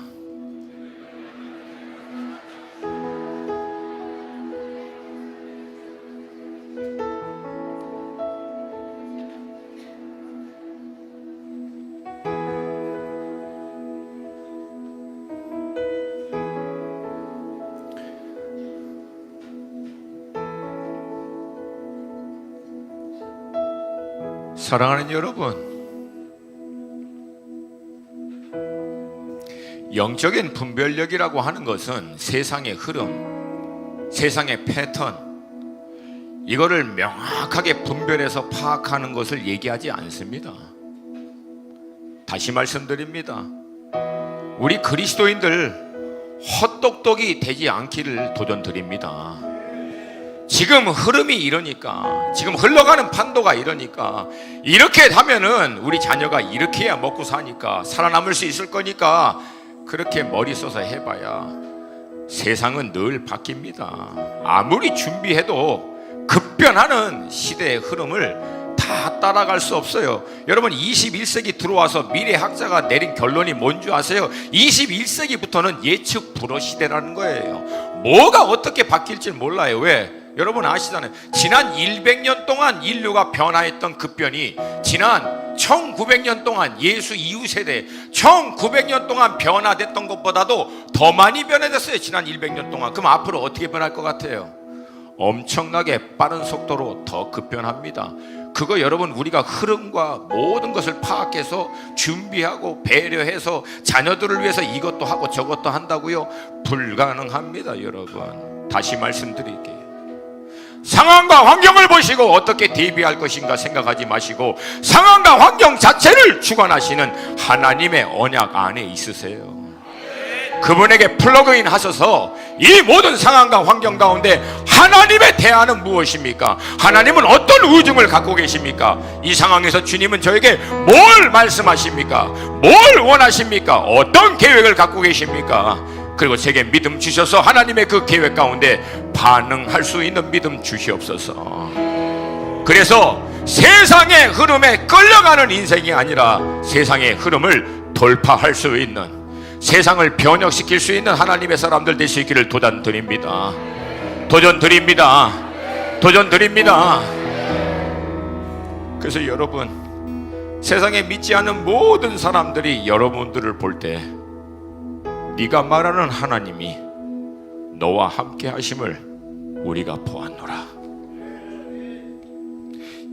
사랑하는 여러분, 영적인 분별력이라고 하는 것은 세상의 흐름, 세상의 패턴, 이거를 명확하게 분별해서 파악하는 것을 얘기하지 않습니다. 다시 말씀드립니다. 우리 그리스도인들 헛똑똑이 되지 않기를 도전드립니다. 지금 흐름이 이러니까, 지금 흘러가는 판도가 이러니까, 이렇게 하면은 우리 자녀가 이렇게 해야 먹고 사니까, 살아남을 수 있을 거니까 그렇게 머리 써서 해봐야 세상은 늘 바뀝니다. 아무리 준비해도 급변하는 시대의 흐름을 다 따라갈 수 없어요. 여러분, 21세기 들어와서 미래학자가 내린 결론이 뭔지 아세요? 21세기부터는 예측 불허 시대라는 거예요. 뭐가 어떻게 바뀔지 몰라요. 왜? 여러분 아시잖아요. 지난 100년 동안 인류가 변화했던 급변이 지난 1900년 동안 예수 이후 세대 1900년 동안 변화됐던 것보다도 더 많이 변화됐어요. 지난 100년 동안. 그럼 앞으로 어떻게 변할 것 같아요? 엄청나게 빠른 속도로 더 급변합니다. 그거 여러분, 우리가 흐름과 모든 것을 파악해서 준비하고 배려해서 자녀들을 위해서 이것도 하고 저것도 한다고요? 불가능합니다. 여러분, 다시 말씀드릴게요. 상황과 환경을 보시고 어떻게 대비할 것인가 생각하지 마시고 상황과 환경 자체를 주관하시는 하나님의 언약 안에 있으세요. 그분에게 플러그인 하셔서 이 모든 상황과 환경 가운데 하나님의 대안은 무엇입니까? 하나님은 어떤 의중을 갖고 계십니까? 이 상황에서 주님은 저에게 뭘 말씀하십니까? 뭘 원하십니까? 어떤 계획을 갖고 계십니까? 그리고 제게 믿음 주셔서 하나님의 그 계획 가운데 반응할 수 있는 믿음 주시옵소서. 그래서 세상의 흐름에 끌려가는 인생이 아니라 세상의 흐름을 돌파할 수 있는, 세상을 변혁시킬 수 있는 하나님의 사람들 될 수 있기를 도전드립니다. 도전드립니다. 도전드립니다. 그래서 여러분, 세상에 믿지 않는 모든 사람들이 여러분들을 볼 때 네가 말하는 하나님이 너와 함께 하심을 우리가 보았노라.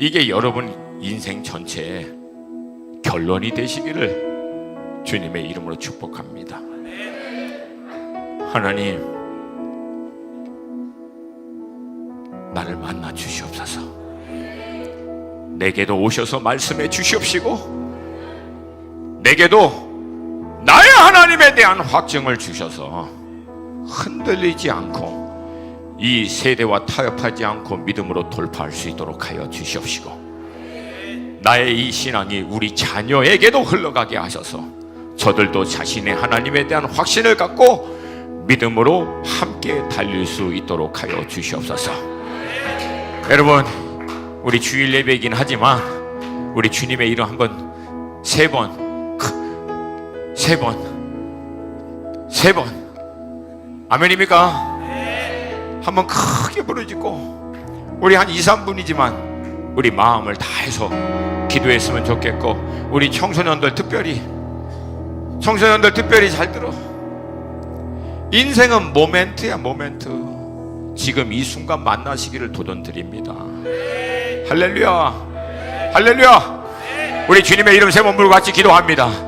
이게 여러분 인생 전체의 결론이 되시기를 주님의 이름으로 축복합니다. 하나님, 나를 만나 주시옵소서. 내게도 오셔서 말씀해 주시옵시고 내게도 나의 하나님에 대한 확증을 주셔서 흔들리지 않고 이 세대와 타협하지 않고 믿음으로 돌파할 수 있도록 하여 주시옵시고 나의 이 신앙이 우리 자녀에게도 흘러가게 하셔서 저들도 자신의 하나님에 대한 확신을 갖고 믿음으로 함께 달릴 수 있도록 하여 주시옵소서. 여러분, 우리 주일 예배이긴 하지만 우리 주님의 이름 한번 세 번 아멘입니까? 한번 크게 부르짖고 우리 한 2, 3분이지만 우리 마음을 다해서 기도했으면 좋겠고 우리 청소년들 특별히 잘 들어. 인생은 모멘트야, 모멘트. 지금 이 순간 만나시기를 도전드립니다. 할렐루야, 할렐루야. 우리 주님의 이름 세 번 부르고 같이 기도합니다.